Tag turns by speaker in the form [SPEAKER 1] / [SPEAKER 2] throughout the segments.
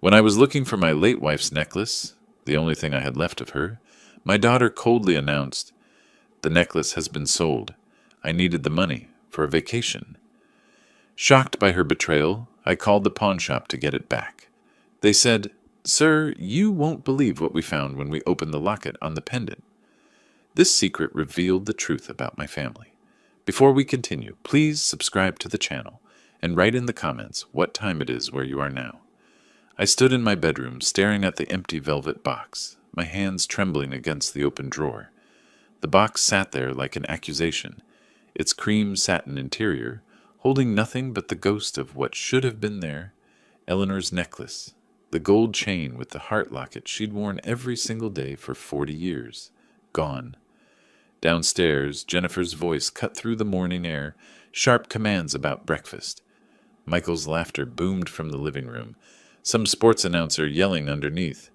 [SPEAKER 1] When I was looking for my late wife's necklace, the only thing I had left of her, my daughter coldly announced, "The necklace has been sold. I needed the money for a vacation." Shocked by her betrayal, I called the pawn shop to get it back. They said, "Sir, you won't believe what we found when we opened the locket on the pendant." This secret revealed the truth about my family. Before we continue, please subscribe to the channel and write in the comments what time it is where you are now. I stood in my bedroom staring at the empty velvet box, my hands trembling against the open drawer. The box sat there like an accusation, its cream satin interior holding nothing but the ghost of what should have been there, Eleanor's necklace, the gold chain with the heart locket she'd worn every single day for 40 years, gone. Downstairs, Jennifer's voice cut through the morning air, sharp commands about breakfast. Michael's laughter boomed from the living room, some sports announcer yelling underneath.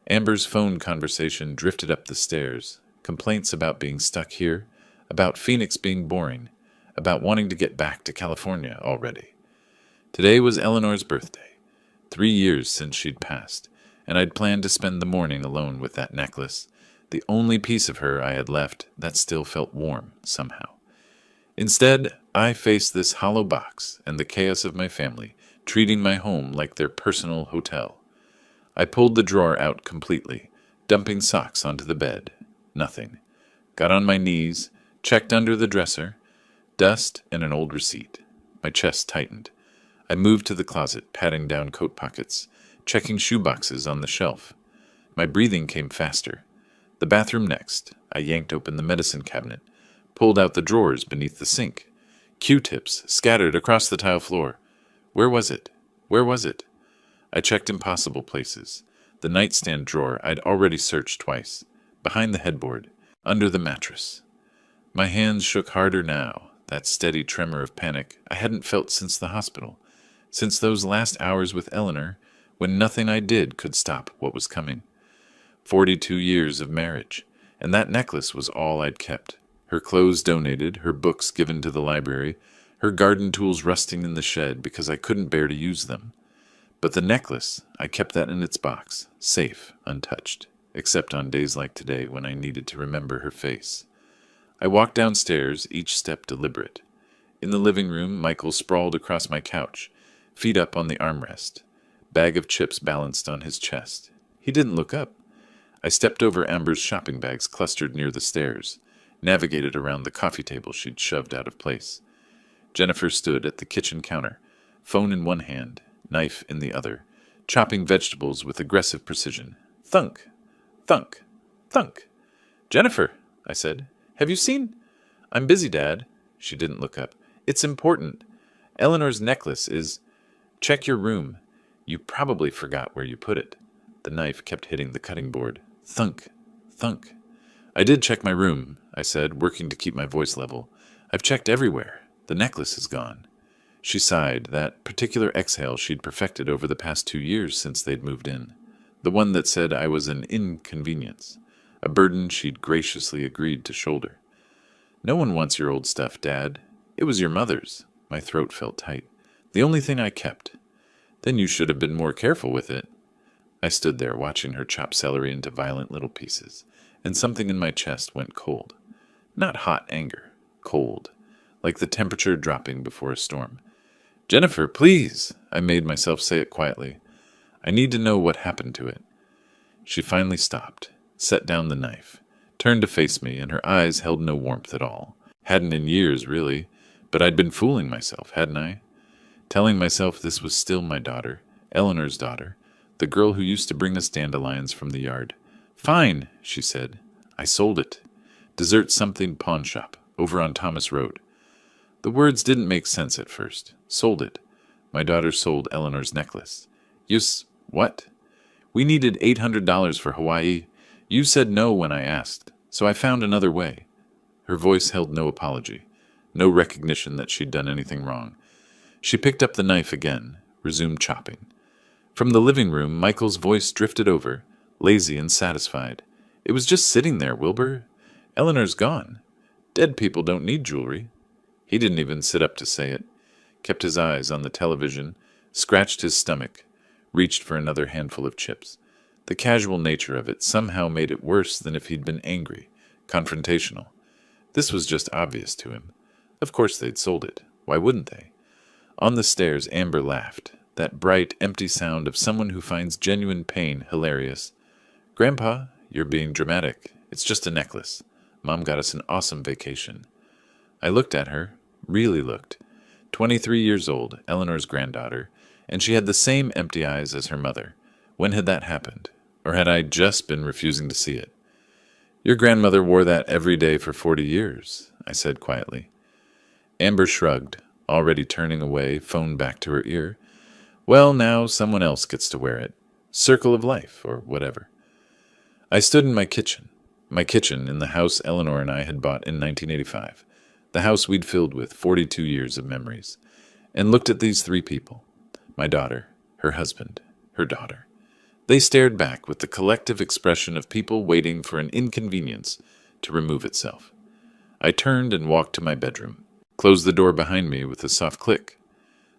[SPEAKER 1] Amber's phone conversation drifted up the stairs, complaints about being stuck here, about Phoenix being boring, about wanting to get back to California already. Today was Eleanor's birthday, 3 years since she'd passed, and I'd planned to spend the morning alone with that necklace, the only piece of her I had left that still felt warm somehow. Instead, I faced this hollow box and the chaos of my family, treating my home like their personal hotel. I pulled the drawer out completely, dumping socks onto the bed. Nothing. Got on my knees, checked under the dresser. Dust and an old receipt. My chest tightened. I moved to the closet, patting down coat pockets, checking shoe boxes on the shelf. My breathing came faster. The bathroom next. I yanked open the medicine cabinet, pulled out the drawers beneath the sink. Q-tips scattered across the tile floor. Where was it? Where was it? I checked impossible places. The nightstand drawer I'd already searched twice. Behind the headboard. Under the mattress. My hands shook harder now, that steady tremor of panic I hadn't felt since the hospital, since those last hours with Eleanor, when nothing I did could stop what was coming. 42 years of marriage, and that necklace was all I'd kept. Her clothes donated, her books given to the library, her garden tools rusting in the shed because I couldn't bear to use them. But the necklace, I kept that in its box, safe, untouched, except on days like today when I needed to remember her face. I walked downstairs, each step deliberate. In the living room, Michael sprawled across my couch, feet up on the armrest, bag of chips balanced on his chest. He didn't look up. I stepped over Amber's shopping bags clustered near the stairs, navigated around the coffee table she'd shoved out of place. Jennifer stood at the kitchen counter, phone in one hand, knife in the other, chopping vegetables with aggressive precision. Thunk! Thunk! Thunk! "Jennifer," I said. "Have you seen—" "I'm busy, Dad." She didn't look up. "It's important. Eleanor's necklace is—" "Check your room. You probably forgot where you put it." The knife kept hitting the cutting board. Thunk. Thunk. "I did check my room," I said, working to keep my voice level. "I've checked everywhere. The necklace is gone." She sighed, that particular exhale she'd perfected over the past 2 years since they'd moved in. The one that said I was an inconvenience. A burden she'd graciously agreed to shoulder. "No one wants your old stuff, Dad. It was your mother's." My throat felt tight. "The only thing I kept." "Then you should have been more careful with it." I stood there watching her chop celery into violent little pieces, and something in my chest went cold. Not hot anger, cold, like the temperature dropping before a storm. "Jennifer, please!" I made myself say it quietly. "I need to know what happened to it." She finally stopped, set down the knife, turned to face me, and her eyes held no warmth at all. Hadn't in years, really, but I'd been fooling myself, hadn't I? Telling myself this was still my daughter, Eleanor's daughter, the girl who used to bring us dandelions from the yard. "Fine," she said. "I sold it. Dessert something pawn shop, over on Thomas Road." The words didn't make sense at first. Sold it. My daughter sold Eleanor's necklace. What? "We needed $800 for Hawaii. You said no when I asked, so I found another way." Her voice held no apology, no recognition that she'd done anything wrong. She picked up the knife again, resumed chopping. From the living room, Michael's voice drifted over, lazy and satisfied. "It was just sitting there, Wilbur. Eleanor's gone. Dead people don't need jewelry." He didn't even sit up to say it. Kept his eyes on the television, scratched his stomach, reached for another handful of chips. The casual nature of it somehow made it worse than if he'd been angry, confrontational. This was just obvious to him. Of course they'd sold it. Why wouldn't they? On the stairs, Amber laughed, that bright, empty sound of someone who finds genuine pain hilarious. "Grandpa, you're being dramatic. It's just a necklace. Mom got us an awesome vacation." I looked at her, really looked. 23 years old, Eleanor's granddaughter, and she had the same empty eyes as her mother. When had that happened? Or had I just been refusing to see it? "Your grandmother wore that every day for 40 years, I said quietly. Amber shrugged, already turning away, phone back to her ear. "Well, now someone else gets to wear it. Circle of life, or whatever." I stood in my kitchen in the house Eleanor and I had bought in 1985, the house we'd filled with 42 years of memories, and looked at these three people, my daughter, her husband, her daughter. They stared back with the collective expression of people waiting for an inconvenience to remove itself. I turned and walked to my bedroom, closed the door behind me with a soft click,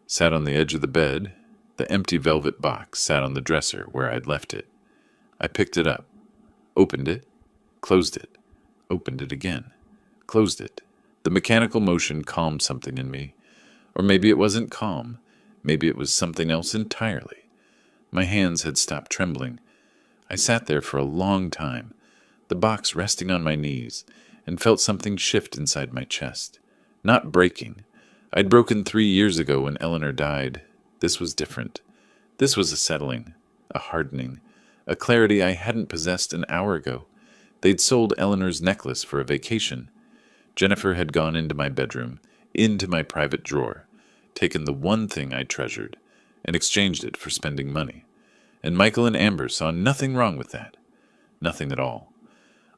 [SPEAKER 1] sat on the edge of the bed. The empty velvet box sat on the dresser where I'd left it. I picked it up, opened it, closed it, opened it again, closed it. The mechanical motion calmed something in me. Or maybe it wasn't calm. Maybe it was something else entirely. My hands had stopped trembling. I sat there for a long time, the box resting on my knees, and felt something shift inside my chest. Not breaking. I'd broken 3 years ago when Eleanor died. This was different. This was a settling, a hardening, a clarity I hadn't possessed an hour ago. They'd sold Eleanor's necklace for a vacation. Jennifer had gone into my bedroom, into my private drawer, taken the one thing I treasured, and exchanged it for spending money. And Michael and Amber saw nothing wrong with that. Nothing at all.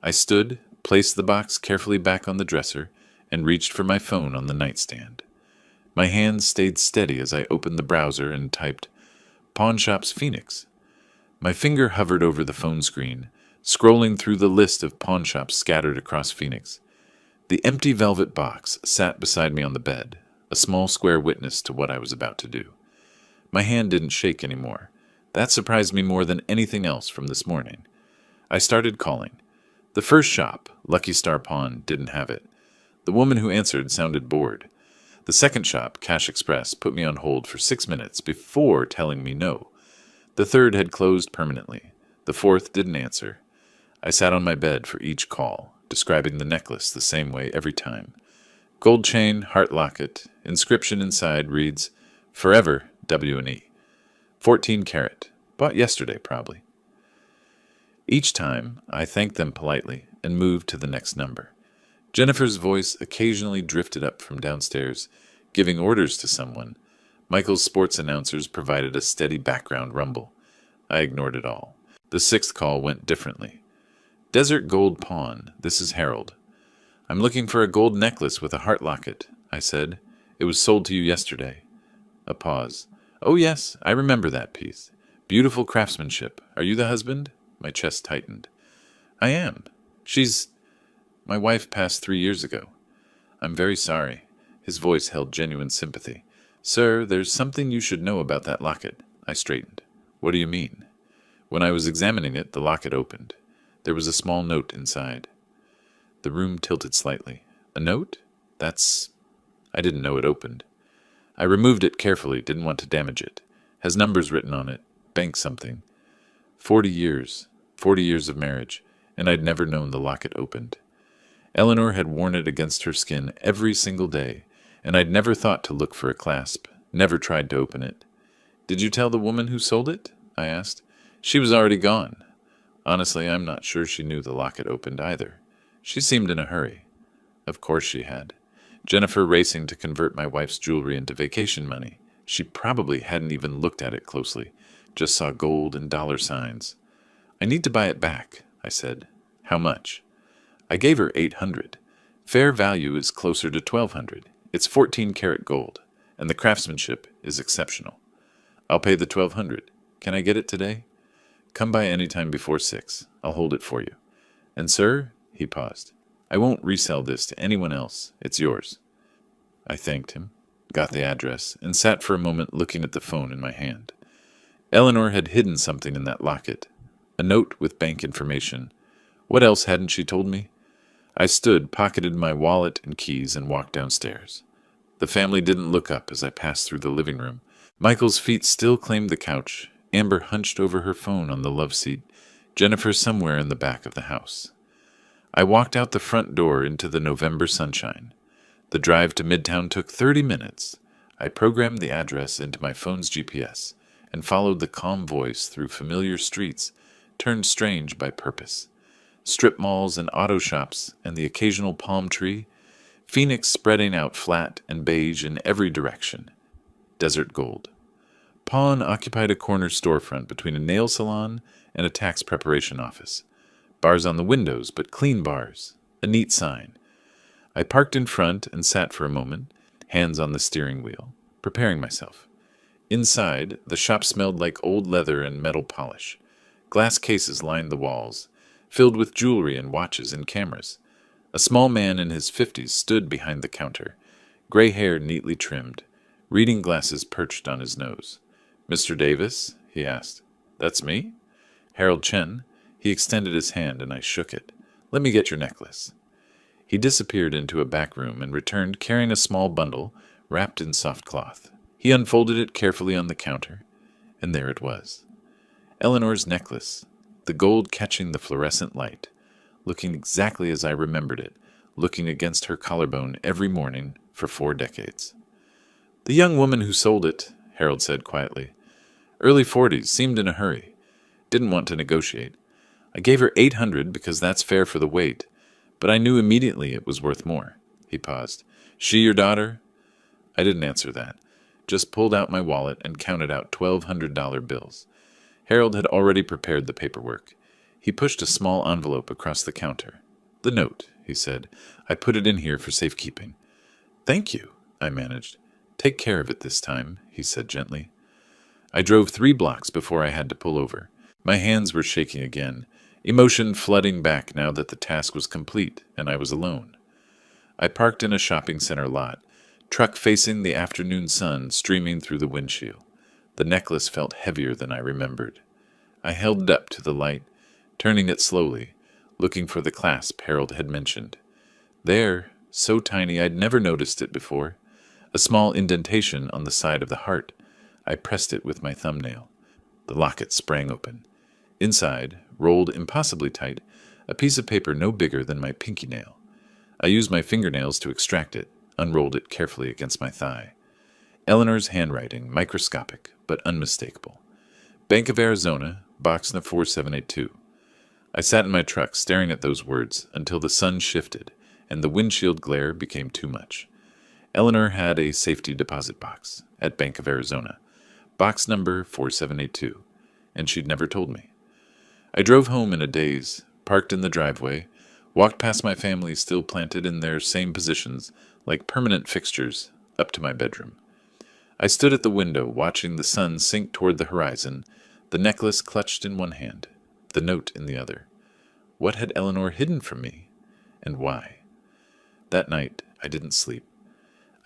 [SPEAKER 1] I stood, placed the box carefully back on the dresser, and reached for my phone on the nightstand. My hands stayed steady as I opened the browser and typed, "Pawn Shops Phoenix." My finger hovered over the phone screen, scrolling through the list of pawn shops scattered across Phoenix. The empty velvet box sat beside me on the bed, a small square witness to what I was about to do. My hand didn't shake anymore. That surprised me more than anything else from this morning. I started calling. The first shop, Lucky Star Pawn, didn't have it. The woman who answered sounded bored. The second shop, Cash Express, put me on hold for 6 minutes before telling me no. The third had closed permanently. The fourth didn't answer. I sat on my bed for each call, describing the necklace the same way every time. Gold chain, heart locket, inscription inside reads, "Forever, W&E. 14 karat. Bought yesterday, probably." Each time, I thanked them politely and moved to the next number. Jennifer's voice occasionally drifted up from downstairs, giving orders to someone. Michael's sports announcers provided a steady background rumble. I ignored it all. The sixth call went differently. "Desert Gold Pawn, this is Harold. I'm looking for a gold necklace with a heart locket," I said. "It was sold to you yesterday." A pause. "Oh yes, I remember that piece. Beautiful craftsmanship. Are you the husband?" My chest tightened. "I am. My wife passed 3 years ago." "I'm very sorry." His voice held genuine sympathy. "Sir, there's something you should know about that locket." I straightened. "What do you mean?" When I was examining it, the locket opened. There was a small note inside. The room tilted slightly. "A note? I didn't know it opened." I removed it carefully, didn't want to damage it. Has numbers written on it. Bank something. 40 years. 40 years of marriage, and I'd never known the locket opened. Eleanor had worn it against her skin every single day, and I'd never thought to look for a clasp, never tried to open it. "Did you tell the woman who sold it?" I asked. "She was already gone." Honestly, I'm not sure she knew the locket opened either. She seemed in a hurry. Of course she had. Jennifer racing to convert my wife's jewelry into vacation money. She probably hadn't even looked at it closely, just saw gold and dollar signs. "I need to buy it back," I said. "How much?" I gave her $800. Fair value is closer to $1,200. It's 14 karat gold, and the craftsmanship is exceptional. "I'll pay the $1,200. Can I get it today?" "Come by any time before 6. I'll hold it for you. And sir," he paused, "I won't resell this to anyone else. It's yours." I thanked him, got the address, and sat for a moment looking at the phone in my hand. Eleanor had hidden something in that locket. A note with bank information. What else hadn't she told me? I stood, pocketed my wallet and keys, and walked downstairs. The family didn't look up as I passed through the living room. Michael's feet still claimed the couch, Amber hunched over her phone on the love seat, Jennifer somewhere in the back of the house. I walked out the front door into the November sunshine. The drive to Midtown took 30 minutes. I programmed the address into my phone's GPS and followed the calm voice through familiar streets, turned strange by purpose. Strip malls and auto shops and the occasional palm tree, Phoenix spreading out flat and beige in every direction. Desert gold. Pawn occupied a corner storefront between a nail salon and a tax preparation office. Bars on the windows, but clean bars. A neat sign. I parked in front and sat for a moment, hands on the steering wheel, preparing myself. Inside, the shop smelled like old leather and metal polish. Glass cases lined the walls, filled with jewelry and watches and cameras. A small man in his 50s stood behind the counter, gray hair neatly trimmed, reading glasses perched on his nose. "Mr. Davis?" he asked. "That's me?" "Harold Chen." He extended his hand and I shook it. "Let me get your necklace." He disappeared into a back room and returned carrying a small bundle wrapped in soft cloth. He unfolded it carefully on the counter, and there it was. Eleanor's necklace, the gold catching the fluorescent light, looking exactly as I remembered it, looking against her collarbone every morning for 4 decades. "The young woman who sold it," Harold said quietly. "Early 40s, seemed in a hurry. Didn't want to negotiate. I gave her 800 because that's fair for the weight, but I knew immediately it was worth more." He paused. "She your daughter?" I didn't answer that, just pulled out my wallet and counted out $1,200 bills. Harold had already prepared the paperwork. He pushed a small envelope across the counter. "The note," he said. "I put it in here for safekeeping." "Thank you," I managed. "Take care of it this time," he said gently. I drove 3 blocks before I had to pull over. My hands were shaking again, emotion flooding back now that the task was complete and I was alone. I parked in a shopping center lot, truck facing the afternoon sun streaming through the windshield. The necklace felt heavier than I remembered. I held it up to the light, turning it slowly, looking for the clasp Harold had mentioned. There, so tiny I'd never noticed it before, a small indentation on the side of the heart. I pressed it with my thumbnail. The locket sprang open. Inside, rolled impossibly tight, a piece of paper no bigger than my pinky nail. I used my fingernails to extract it, unrolled it carefully against my thigh. Eleanor's handwriting, microscopic, but unmistakable. Bank of Arizona, box number 4782. I sat in my truck staring at those words until the sun shifted and the windshield glare became too much. Eleanor had a safety deposit box at Bank of Arizona, box number 4782, and she'd never told me. I drove home in a daze, parked in the driveway, walked past my family still planted in their same positions, like permanent fixtures, up to my bedroom. I stood at the window, watching the sun sink toward the horizon, the necklace clutched in one hand, the note in the other. What had Eleanor hidden from me, and why? That night, I didn't sleep.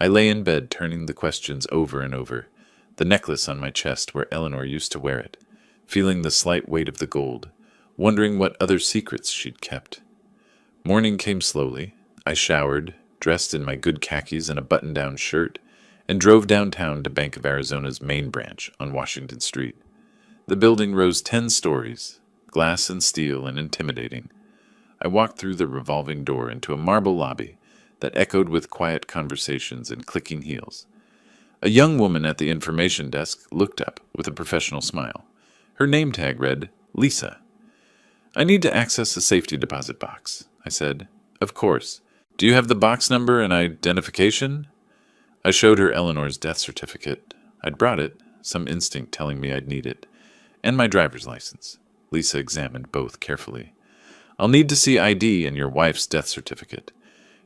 [SPEAKER 1] I lay in bed turning the questions over and over, the necklace on my chest where Eleanor used to wear it, feeling the slight weight of the gold, wondering what other secrets she'd kept. Morning came slowly. I showered, dressed in my good khakis and a button-down shirt, and drove downtown to Bank of Arizona's main branch on Washington Street. The building rose 10 stories, glass and steel and intimidating. I walked through the revolving door into a marble lobby that echoed with quiet conversations and clicking heels. A young woman at the information desk looked up with a professional smile. Her name tag read, Lisa. "I need to access the safety deposit box," I said. "Of course. Do you have the box number and identification?" I showed her Eleanor's death certificate. I'd brought it, some instinct telling me I'd need it, and my driver's license. Lisa examined both carefully. "I'll need to see ID and your wife's death certificate.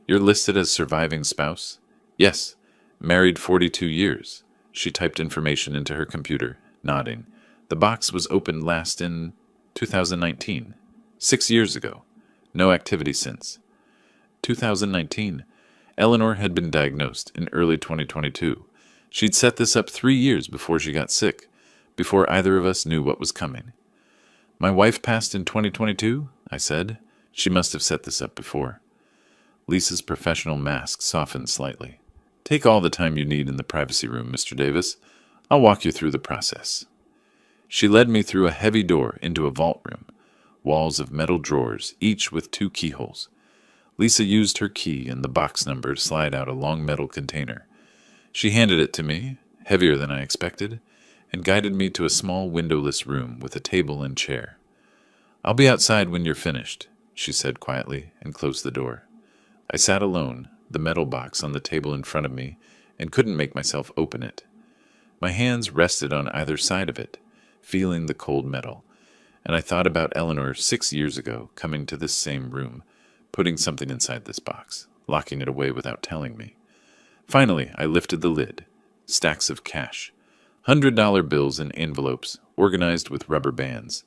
[SPEAKER 1] You're listed as surviving spouse?" "Yes. Married 42 years. She typed information into her computer, nodding. The box was opened last in 2019. 6 years ago. No activity since. 2019. Eleanor had been diagnosed in early 2022. She'd set this up 3 years before she got sick, before either of us knew what was coming. My wife passed in 2022, I said. She must have set this up before. Lisa's professional mask softened slightly. Take all the time you need in the privacy room, Mr. Davis. I'll walk you through the process. She led me through a heavy door into a vault room, walls of metal drawers, each with 2 keyholes. Lisa used her key and the box number to slide out a long metal container. She handed it to me, heavier than I expected, and guided me to a small windowless room with a table and chair. I'll be outside when you're finished, she said quietly, and closed the door. I sat alone, the metal box on the table in front of me, and couldn't make myself open it. My hands rested on either side of it, feeling the cold metal, and I thought about Eleanor 6 years ago coming to this same room, putting something inside this box, locking it away without telling me. Finally, I lifted the lid. Stacks of cash. $100 bills in envelopes, organized with rubber bands.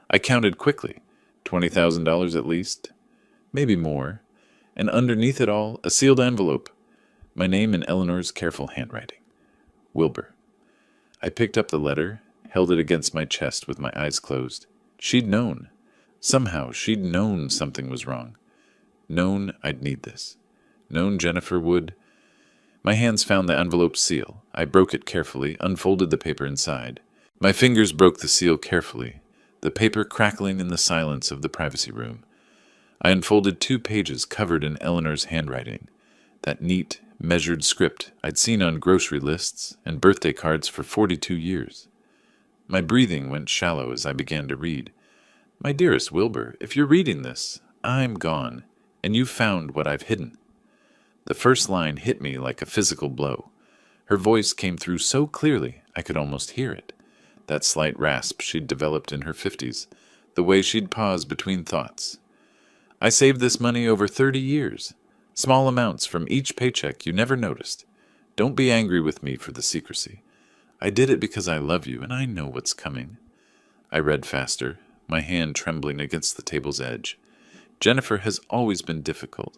[SPEAKER 1] I counted quickly. $20,000 at least. Maybe more. And underneath it all, a sealed envelope. My name in Eleanor's careful handwriting. Wilbur. I picked up the letter, held it against my chest with my eyes closed. She'd known. Somehow, she'd known something was wrong. Known I'd need this. Known Jennifer would. My hands found the envelope seal. I broke it carefully, unfolded the paper inside. My fingers broke the seal carefully, the paper crackling in the silence of the privacy room. I unfolded 2 pages covered in Eleanor's handwriting, that neat, measured script I'd seen on grocery lists and birthday cards for 42 years. My breathing went shallow as I began to read. My dearest Wilbur, if you're reading this, I'm gone, and you've found what I've hidden. The first line hit me like a physical blow. Her voice came through so clearly I could almost hear it. That slight rasp she'd developed in her 50s, the way she'd pause between thoughts. I saved this money over 30 years. Small amounts from each paycheck you never noticed. Don't be angry with me for the secrecy. I did it because I love you and I know what's coming. I read faster, my hand trembling against the table's edge. Jennifer has always been difficult.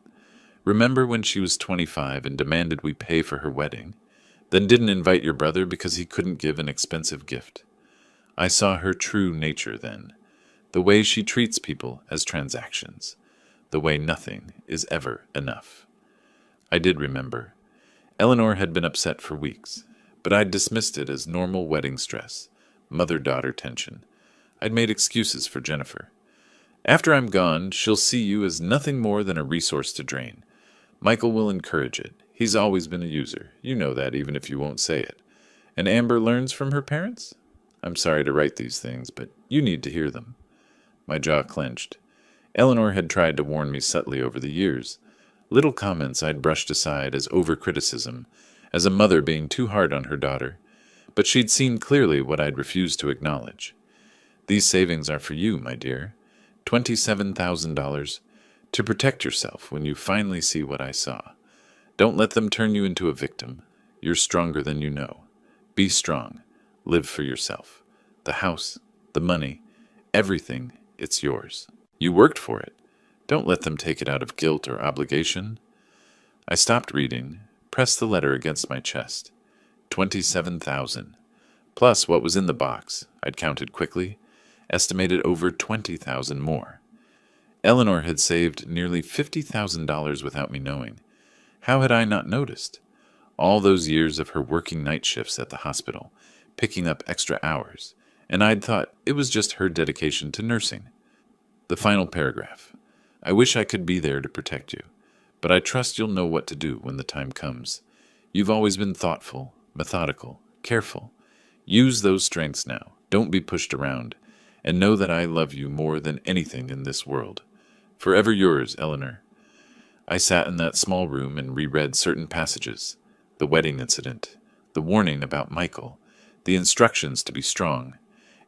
[SPEAKER 1] Remember when she was 25 and demanded we pay for her wedding, then didn't invite your brother because he couldn't give an expensive gift? I saw her true nature then, the way she treats people as transactions, the way nothing is ever enough. I did remember. Eleanor had been upset for weeks, but I'd dismissed it as normal wedding stress, mother-daughter tension. I'd made excuses for Jennifer. After I'm gone, she'll see you as nothing more than a resource to drain. Michael will encourage it. He's always been a user. You know that, even if you won't say it. And Amber learns from her parents? I'm sorry to write these things, but you need to hear them. My jaw clenched. Eleanor had tried to warn me subtly over the years. Little comments I'd brushed aside as over-criticism, as a mother being too hard on her daughter. But she'd seen clearly what I'd refused to acknowledge. These savings are for you, my dear. $27,000 to protect yourself when you finally see what I saw. Don't let them turn you into a victim. You're stronger than you know. Be strong. Live for yourself. The house, the money, everything, it's yours. You worked for it. Don't let them take it out of guilt or obligation. I stopped reading, pressed the letter against my chest. 27,000. Plus what was in the box, I'd counted quickly, estimated over 20,000 more. Eleanor had saved nearly $50,000 without me knowing. How had I not noticed? All those years of her working night shifts at the hospital, picking up extra hours, and I'd thought it was just her dedication to nursing. The final paragraph. I wish I could be there to protect you, but I trust you'll know what to do when the time comes. You've always been thoughtful, methodical, careful. Use those strengths now. Don't be pushed around, and know that I love you more than anything in this world. Forever yours, Eleanor. I sat in that small room and reread certain passages. The wedding incident, the warning about Michael, the instructions to be strong.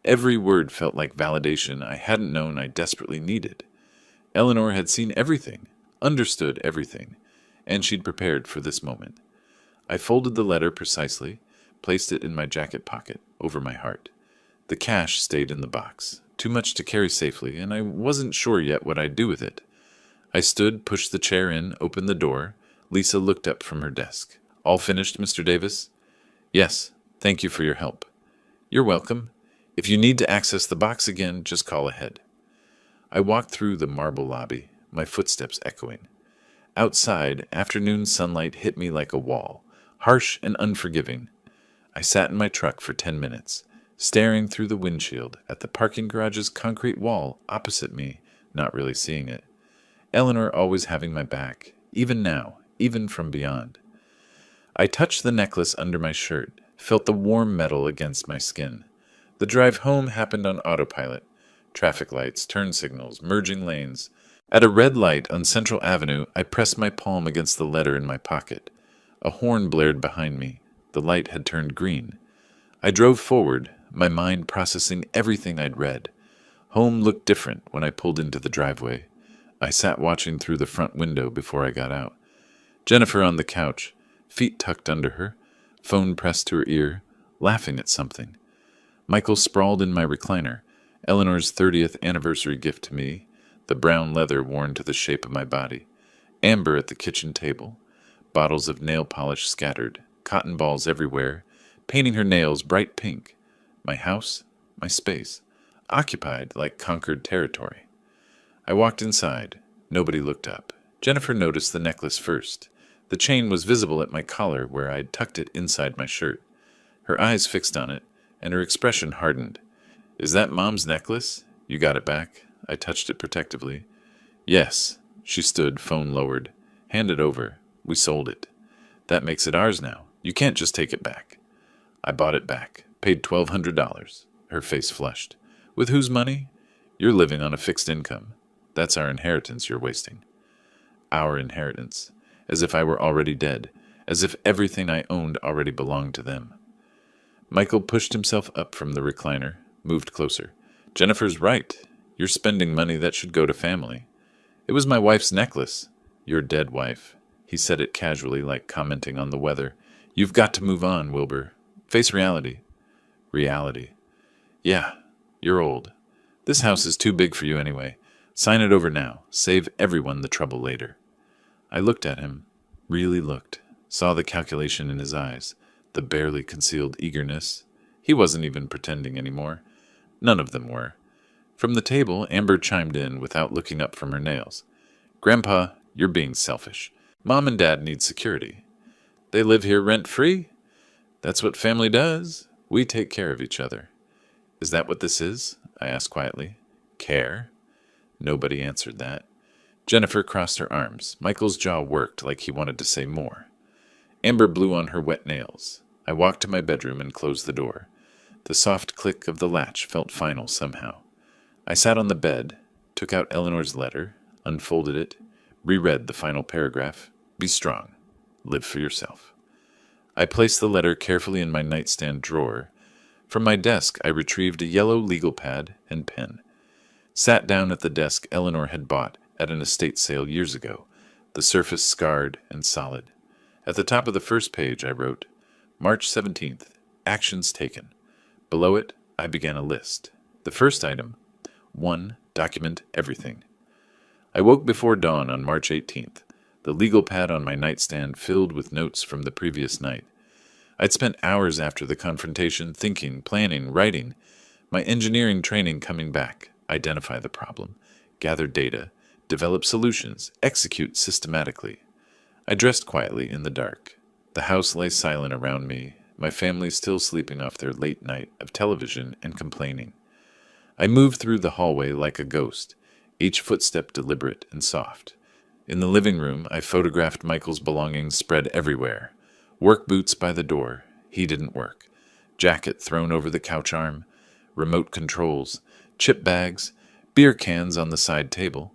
[SPEAKER 1] Every word felt like validation I hadn't known I desperately needed. Eleanor had seen everything, understood everything, and she'd prepared for this moment. I folded the letter precisely, placed it in my jacket pocket, over my heart. The cash stayed in the box, too much to carry safely, and I wasn't sure yet what I'd do with it. I stood, pushed the chair in, opened the door. Lisa looked up from her desk. All finished, Mr. Davis? Yes, thank you for your help. You're welcome. If you need to access the box again, just call ahead. I walked through the marble lobby, my footsteps echoing. Outside, afternoon sunlight hit me like a wall, harsh and unforgiving. I sat in my truck for 10 minutes, staring through the windshield at the parking garage's concrete wall opposite me, not really seeing it. Eleanor always having my back, even now, even from beyond. I touched the necklace under my shirt, felt the warm metal against my skin. The drive home happened on autopilot. Traffic lights, turn signals, merging lanes. At a red light on Central Avenue, I pressed my palm against the letter in my pocket. A horn blared behind me. The light had turned green. I drove forward, my mind processing everything I'd read. Home looked different when I pulled into the driveway. I sat watching through the front window before I got out. Jennifer on the couch, feet tucked under her, phone pressed to her ear, laughing at something. Michael sprawled in my recliner, Eleanor's 30th anniversary gift to me, the brown leather worn to the shape of my body. Amber at the kitchen table, bottles of nail polish scattered, cotton balls everywhere, painting her nails bright pink. My house, my space, occupied like conquered territory. I walked inside. Nobody looked up. Jennifer noticed the necklace first. The chain was visible at my collar where I'd tucked it inside my shirt. Her eyes fixed on it, and her expression hardened. "Is that Mom's necklace? You got it back?" I touched it protectively. "Yes." She stood, phone lowered. "Hand it over. We sold it. That makes it ours now. You can't just take it back." "I bought it back. Paid $1,200. Her face flushed. "With whose money?" "You're living on a fixed income. That's our inheritance you're wasting." Our inheritance. As if I were already dead. As if everything I owned already belonged to them. Michael pushed himself up from the recliner, moved closer. "Jennifer's right. You're spending money that should go to family." "It was my wife's necklace." "Your dead wife." He said it casually, like commenting on the weather. "You've got to move on, Wilbur. Face reality." "Reality." "Yeah, you're old. This house is too big for you anyway. Sign it over now. Save everyone the trouble later." I looked at him, really looked, saw the calculation in his eyes, the barely concealed eagerness. He wasn't even pretending anymore. None of them were. From the table, Amber chimed in without looking up from her nails. "Grandpa, you're being selfish. Mom and Dad need security. They live here rent-free. That's what family does. We take care of each other." "Is that what this is?" I asked quietly. "Care?" Nobody answered that. Jennifer crossed her arms. Michael's jaw worked like he wanted to say more. Amber blew on her wet nails. I walked to my bedroom and closed the door. The soft click of the latch felt final somehow. I sat on the bed, took out Eleanor's letter, unfolded it, reread the final paragraph. "Be strong. Live for yourself." I placed the letter carefully in my nightstand drawer. From my desk, I retrieved a yellow legal pad and pen. Sat down at the desk Eleanor had bought at an estate sale years ago, the surface scarred and solid. At the top of the first page, I wrote, "March 17th, actions taken." Below it, I began a list. The first item, 1. Document everything. I woke before dawn on March 18th, the legal pad on my nightstand filled with notes from the previous night. I'd spent hours after the confrontation thinking, planning, writing, my engineering training coming back, identify the problem, gather data, develop solutions, execute systematically. I dressed quietly in the dark. The house lay silent around me, my family still sleeping off their late night of television and complaining. I moved through the hallway like a ghost, each footstep deliberate and soft. In the living room, I photographed Michael's belongings spread everywhere. Work boots by the door. He didn't work. Jacket thrown over the couch arm. Remote controls. Chip bags. Beer cans on the side table.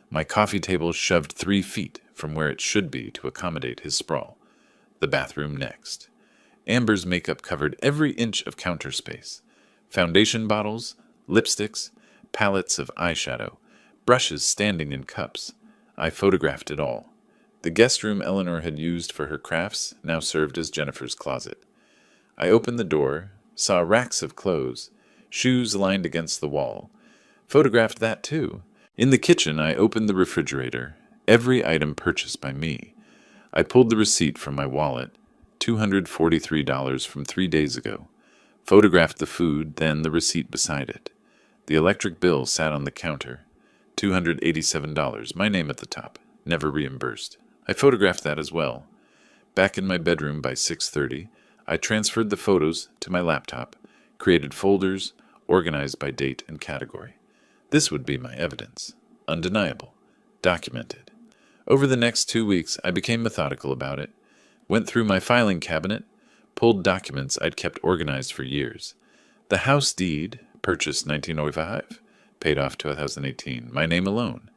[SPEAKER 1] My coffee table shoved 3 feet from where it should be to accommodate his sprawl. The bathroom next. Amber's makeup covered every inch of counter space. Foundation bottles, lipsticks, palettes of eyeshadow, brushes standing in cups. I photographed it all. The guest room Eleanor had used for her crafts now served as Jennifer's closet. I opened the door, saw racks of clothes, shoes lined against the wall. Photographed that too. In the kitchen, I opened the refrigerator, every item purchased by me. I pulled the receipt from my wallet, $243 from 3 days ago. photographed the food, then the receipt beside it. The electric bill sat on the counter. $287, my name at the top, never reimbursed. I photographed that as well. Back in my bedroom by 6:30, I transferred the photos to my laptop, created folders, organized by date and category. This would be my evidence. Undeniable. Documented. Over the next 2 weeks, I became methodical about it. Went through my filing cabinet, pulled documents I'd kept organized for years. The house deed, purchased 1905, paid off 2018, my name alone.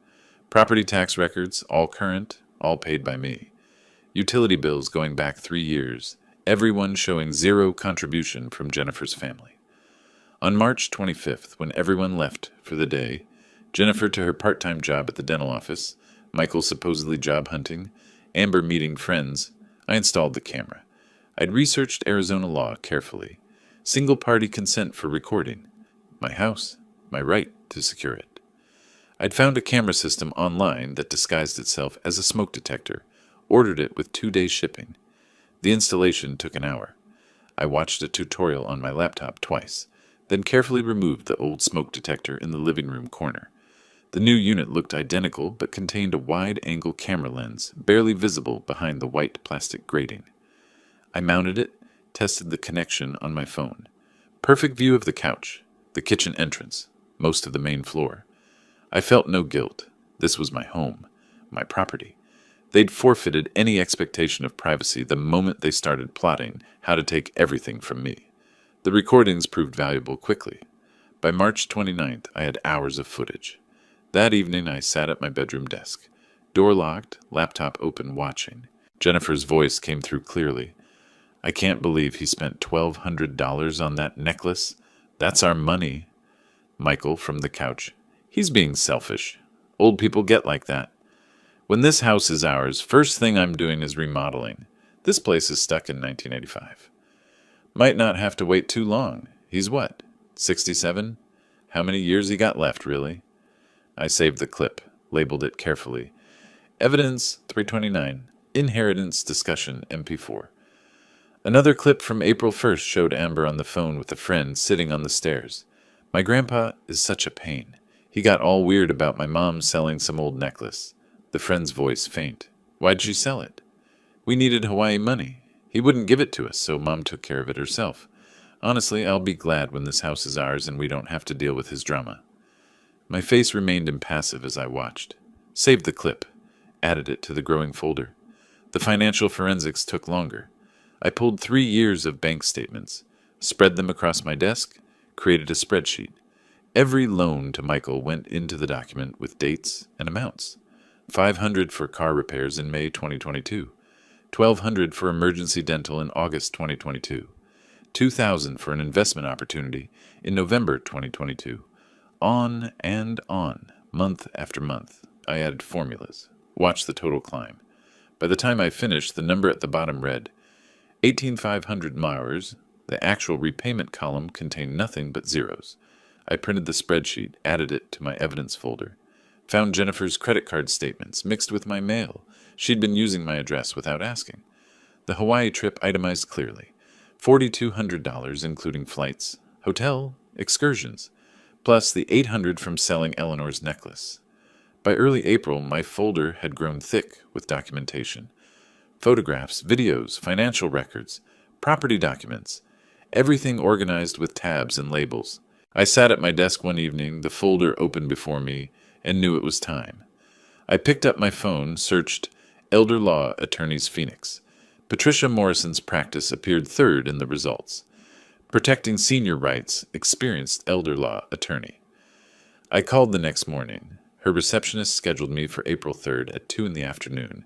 [SPEAKER 1] Property tax records, all current, all paid by me. Utility bills going back 3 years, everyone showing zero contribution from Jennifer's family. On March 25th, when everyone left for the day, Jennifer to her part-time job at the dental office, Michael supposedly job hunting, Amber meeting friends, I installed the camera. I'd researched Arizona law carefully. Single-party consent for recording. My house, my right to secure it. I'd found a camera system online that disguised itself as a smoke detector, ordered it with 2-day shipping. The installation took an hour. I watched a tutorial on my laptop twice, then carefully removed the old smoke detector in the living room corner. The new unit looked identical but contained a wide-angle camera lens, barely visible behind the white plastic grating. I mounted it, tested the connection on my phone. Perfect view of the couch, the kitchen entrance, most of the main floor. I felt no guilt. This was my home, my property. They'd forfeited any expectation of privacy the moment they started plotting how to take everything from me. The recordings proved valuable quickly. By March 29th, I had hours of footage. That evening, I sat at my bedroom desk. Door locked, laptop open, watching. Jennifer's voice came through clearly. I can't believe he spent $1,200 on that necklace. That's our money. Michael, from the couch. He's being selfish. Old people get like that. When this house is ours, first thing I'm doing is remodeling. This place is stuck in 1985. Might not have to wait too long. He's what, 67? How many years he got left, really? I saved the clip, labeled it carefully. Evidence 329, Inheritance Discussion MP4. Another clip from April 1st showed Amber on the phone with a friend sitting on the stairs. My grandpa is such a pain. He got all weird about my mom selling some old necklace. The friend's voice faint. Why'd she sell it? We needed Hawaii money. He wouldn't give it to us, so Mom took care of it herself. Honestly, I'll be glad when this house is ours and we don't have to deal with his drama. My face remained impassive as I watched. Saved the clip. Added it to the growing folder. The financial forensics took longer. I pulled 3 years of bank statements, spread them across my desk, created a spreadsheet. Every loan to Michael went into the document with dates and amounts. $500 for car repairs in May 2022. $1,200 for emergency dental in August 2022. $2,000 for an investment opportunity in November 2022. On and on, month after month. I added formulas. Watched the total climb. By the time I finished, the number at the bottom read, 18,500 Mauers. The actual repayment column contained nothing but zeros. I printed the spreadsheet, added it to my evidence folder. Found Jennifer's credit card statements mixed with my mail. She'd been using my address without asking. The Hawaii trip itemized clearly. $4,200 including flights, hotel, excursions, plus the $800 from selling Eleanor's necklace. By early April, my folder had grown thick with documentation. Photographs, videos, financial records, property documents, everything organized with tabs and labels. I sat at my desk one evening, the folder open before me, and knew it was time. I picked up my phone, searched Elder Law Attorneys Phoenix. Patricia Morrison's practice appeared third in the results. Protecting senior rights, experienced elder law attorney. I called the next morning. Her receptionist scheduled me for April 3rd at 2 in the afternoon.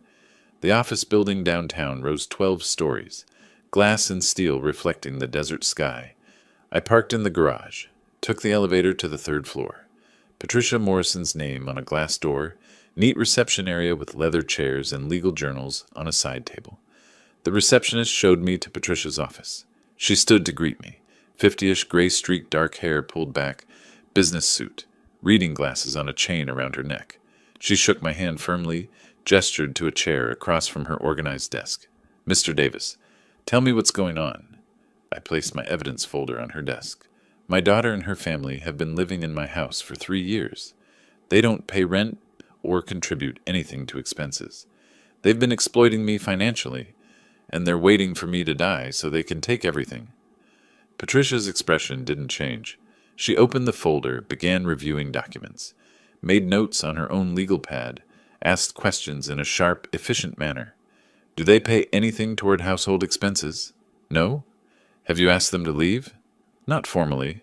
[SPEAKER 1] The office building downtown rose 12 stories, glass and steel reflecting the desert sky. I parked in the garage, took the elevator to the 3rd floor. Patricia Morrison's name on a glass door, neat reception area with leather chairs and legal journals on a side table. The receptionist showed me to Patricia's office. She stood to greet me, 50-ish gray-streaked dark hair pulled back, business suit, reading glasses on a chain around her neck. She shook my hand firmly, gestured to a chair across from her organized desk. Mr. Davis, tell me what's going on. I placed my evidence folder on her desk. My daughter and her family have been living in my house for 3 years. They don't pay rent or contribute anything to expenses. They've been exploiting me financially, and they're waiting for me to die so they can take everything. Patricia's expression didn't change. She opened the folder, began reviewing documents, made notes on her own legal pad, asked questions in a sharp, efficient manner. Do they pay anything toward household expenses? No? Have you asked them to leave? Not formally.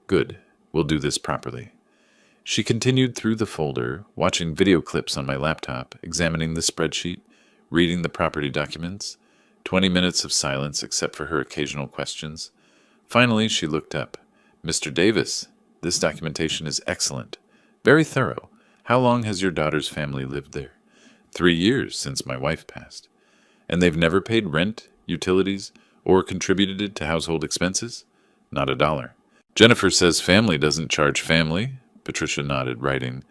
[SPEAKER 1] Good. We'll do this properly. She continued through the folder, watching video clips on my laptop, examining the spreadsheet, reading the property documents. 20 minutes of silence except for her occasional questions. Finally, she looked up. Mr. Davis, this documentation is excellent. Very thorough. How long has your daughter's family lived there? 3 years since my wife passed. And they've never paid rent, utilities, or contributed to household expenses? Not a dollar. Jennifer says family doesn't charge family. Patricia nodded, writing.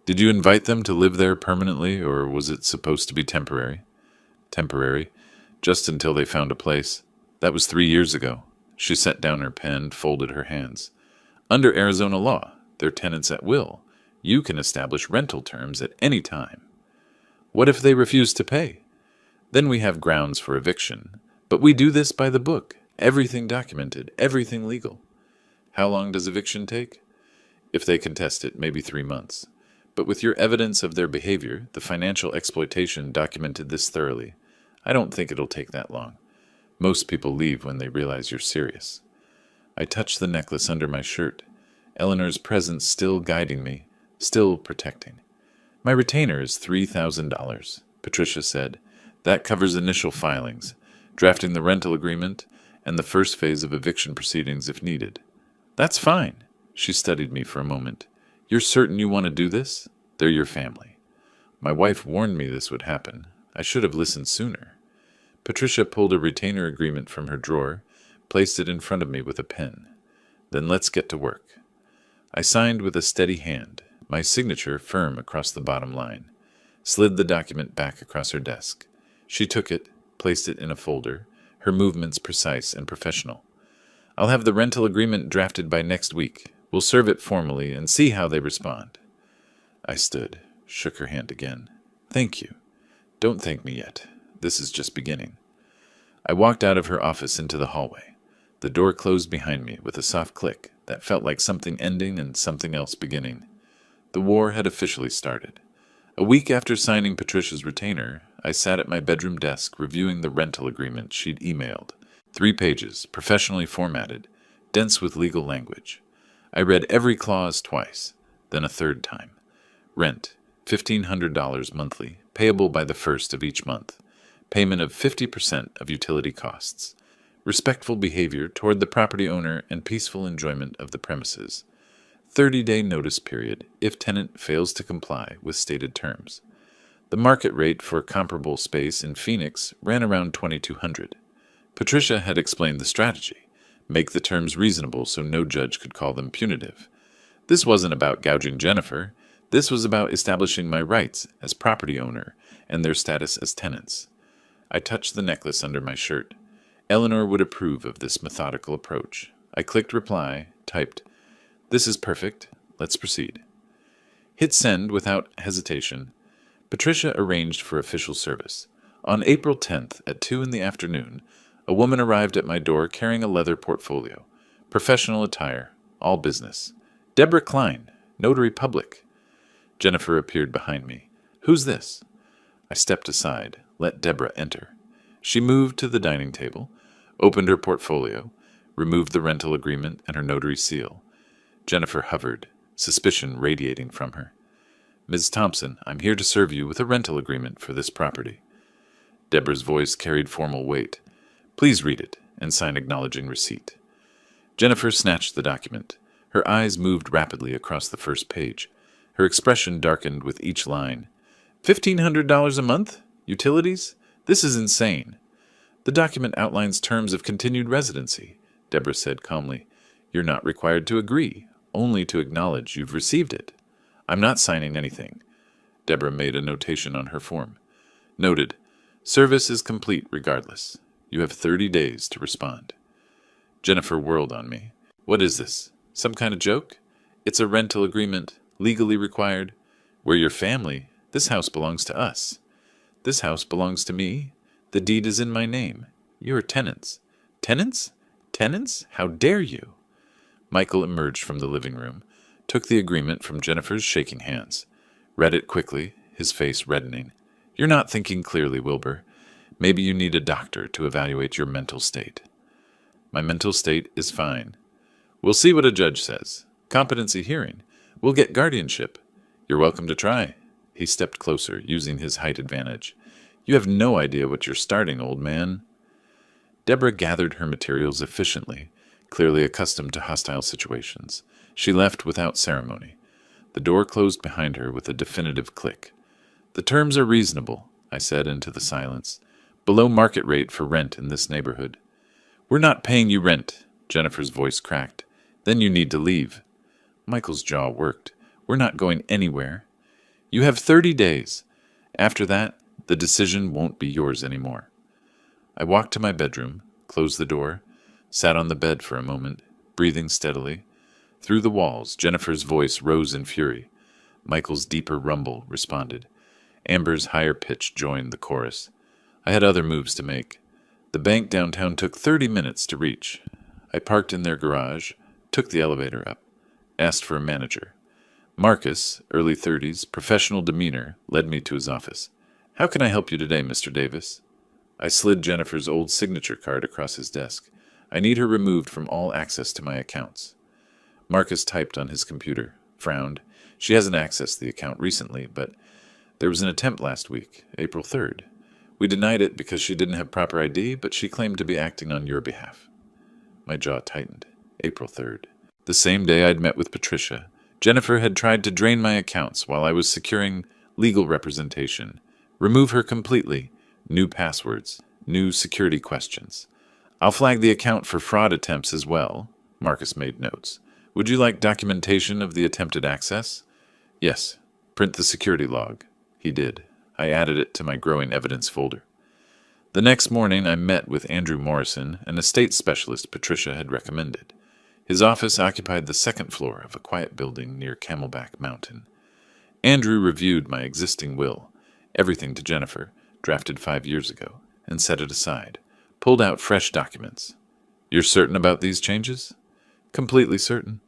[SPEAKER 1] Did you invite them to live there permanently, or was it supposed to be temporary? Temporary. Just until they found a place. That was 3 years ago. She set down her pen, folded her hands. Under Arizona law, they're tenants at will. You can establish rental terms at any time. What if they refuse to pay? Then we have grounds for eviction. But we do this by the book. Everything documented, everything legal. How long does eviction take? If they contest it, maybe 3 months. But with your evidence of their behavior, the financial exploitation documented this thoroughly, I don't think it'll take that long. Most people leave when they realize you're serious. I touched the necklace under my shirt, Eleanor's presence still guiding me, still protecting. My retainer is $3,000, Patricia said. That covers initial filings, drafting the rental agreement, and the first phase of eviction proceedings if needed. That's fine. She studied me for a moment. You're certain you want to do this? They're your family. My wife warned me this would happen. I should have listened sooner. Patricia pulled a retainer agreement from her drawer, placed it in front of me with a pen. Then let's get to work. I signed with a steady hand, my signature firm across the bottom line, slid the document back across her desk. She took it, placed it in a folder, her movements precise and professional. I'll have the rental agreement drafted by next week. We'll serve it formally and see how they respond. I stood, shook her hand again. Thank you. Don't thank me yet. This is just beginning. I walked out of her office into the hallway. The door closed behind me with a soft click that felt like something ending and something else beginning. The war had officially started. A week after signing Patricia's retainer, I sat at my bedroom desk reviewing the rental agreement she'd emailed. 3 pages, professionally formatted, dense with legal language. I read every clause twice, then a third time. Rent, $1,500 monthly, payable by the 1st of each month. Payment of 50% of utility costs. Respectful behavior toward the property owner and peaceful enjoyment of the premises. 30-day notice period if tenant fails to comply with stated terms. The market rate for comparable space in Phoenix ran around $2,200. Patricia had explained the strategy. Make the terms reasonable so no judge could call them punitive. This wasn't about gouging Jennifer. This was about establishing my rights as property owner and their status as tenants. I touched the necklace under my shirt. Eleanor would approve of this methodical approach. I clicked reply, typed, "This is perfect. Let's proceed." Hit send without hesitation. Patricia arranged for official service. On April 10th at 2 in the afternoon, a woman arrived at my door carrying a leather portfolio. Professional attire, all business. Deborah Klein, notary public. Jennifer appeared behind me. "Who's this?" I stepped aside, let Deborah enter. She moved to the dining table, opened her portfolio, removed the rental agreement and her notary seal. Jennifer hovered, suspicion radiating from her. "Ms. Thompson, I'm here to serve you with a rental agreement for this property." Deborah's voice carried formal weight. "Please read it and sign acknowledging receipt." Jennifer snatched the document. Her eyes moved rapidly across the first page. Her expression darkened with each line. $1,500 a month? Utilities? This is insane. "The document outlines terms of continued residency," Deborah said calmly. "You're not required to agree, only to acknowledge you've received it." "I'm not signing anything." Deborah made a notation on her form. "Noted. Service is complete regardless. You have 30 days to respond." Jennifer whirled on me. What is this? Some kind of joke? It's a rental agreement, legally required. We're your family. This house belongs to us. This house belongs to me. The deed is in my name. You're tenants. Tenants? Tenants? How dare you? Michael emerged from the living room, took the agreement from Jennifer's shaking hands, read it quickly, his face reddening. You're not thinking clearly, Wilbur. Maybe you need a doctor to evaluate your mental state. My mental state is fine. We'll see what a judge says. Competency hearing. We'll get guardianship. You're welcome to try. He stepped closer, using his height advantage. You have no idea what you're starting, old man. Deborah gathered her materials efficiently, clearly accustomed to hostile situations. She left without ceremony. The door closed behind her with a definitive click. The terms are reasonable, I said into the silence. Below market rate for rent in this neighborhood. We're not paying you rent, Jennifer's voice cracked. Then you need to leave. Michael's jaw worked. We're not going anywhere. You have 30 days. After that, the decision won't be yours anymore. I walked to my bedroom, closed the door, sat on the bed for a moment, breathing steadily. Through the walls, Jennifer's voice rose in fury. Michael's deeper rumble responded. Amber's higher pitch joined the chorus. I had other moves to make. The bank downtown took 30 minutes to reach. I parked in their garage, took the elevator up, asked for a manager. Marcus, early 30s, professional demeanor, led me to his office. How can I help you today, Mr. Davis? I slid Jennifer's old signature card across his desk. I need her removed from all access to my accounts. Marcus typed on his computer, frowned. She hasn't accessed the account recently, but there was an attempt last week, April 3rd. We denied it because she didn't have proper ID, but she claimed to be acting on your behalf. My jaw tightened. April 3rd. The same day I'd met with Patricia, Jennifer had tried to drain my accounts while I was securing legal representation. Remove her completely. New passwords. New security questions. I'll flag the account for fraud attempts as well. Marcus made notes. Would you like documentation of the attempted access? Yes. Print the security log. He did. I added it to my growing evidence folder. The next morning I met with Andrew Morrison, an estate specialist Patricia had recommended. His office occupied the second floor of a quiet building near Camelback Mountain. Andrew reviewed my existing will, everything to Jennifer, drafted 5 years ago, and set it aside, pulled out fresh documents. You're certain about these changes? Completely certain.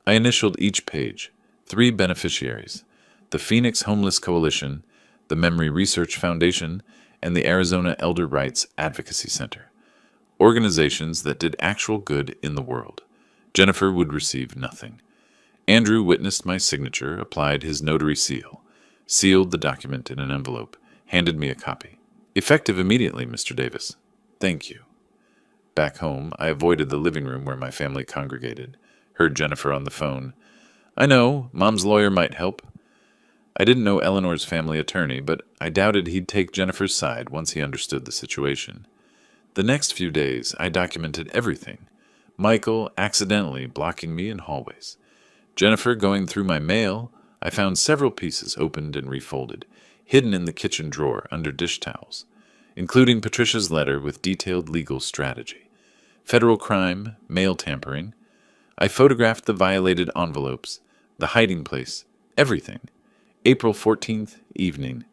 [SPEAKER 1] I initialed each page. 3 beneficiaries: the Phoenix Homeless Coalition, the Memory Research Foundation, and the Arizona Elder Rights Advocacy Center. Organizations that did actual good in the world. Jennifer would receive nothing. Andrew witnessed my signature, applied his notary seal, sealed the document in an envelope, handed me a copy. Effective immediately, Mr. Davis. Thank you. Back home, I avoided the living room where my family congregated, heard Jennifer on the phone. I know, Mom's lawyer might help. I didn't know Eleanor's family attorney, but I doubted he'd take Jennifer's side once he understood the situation. The next few days, I documented everything. Michael accidentally blocking me in hallways. Jennifer going through my mail. I found several pieces opened and refolded, hidden in the kitchen drawer under dish towels, including Patricia's letter with detailed legal strategy. Federal crime, mail tampering. I photographed the violated envelopes, the hiding place, everything. April 14th, evening.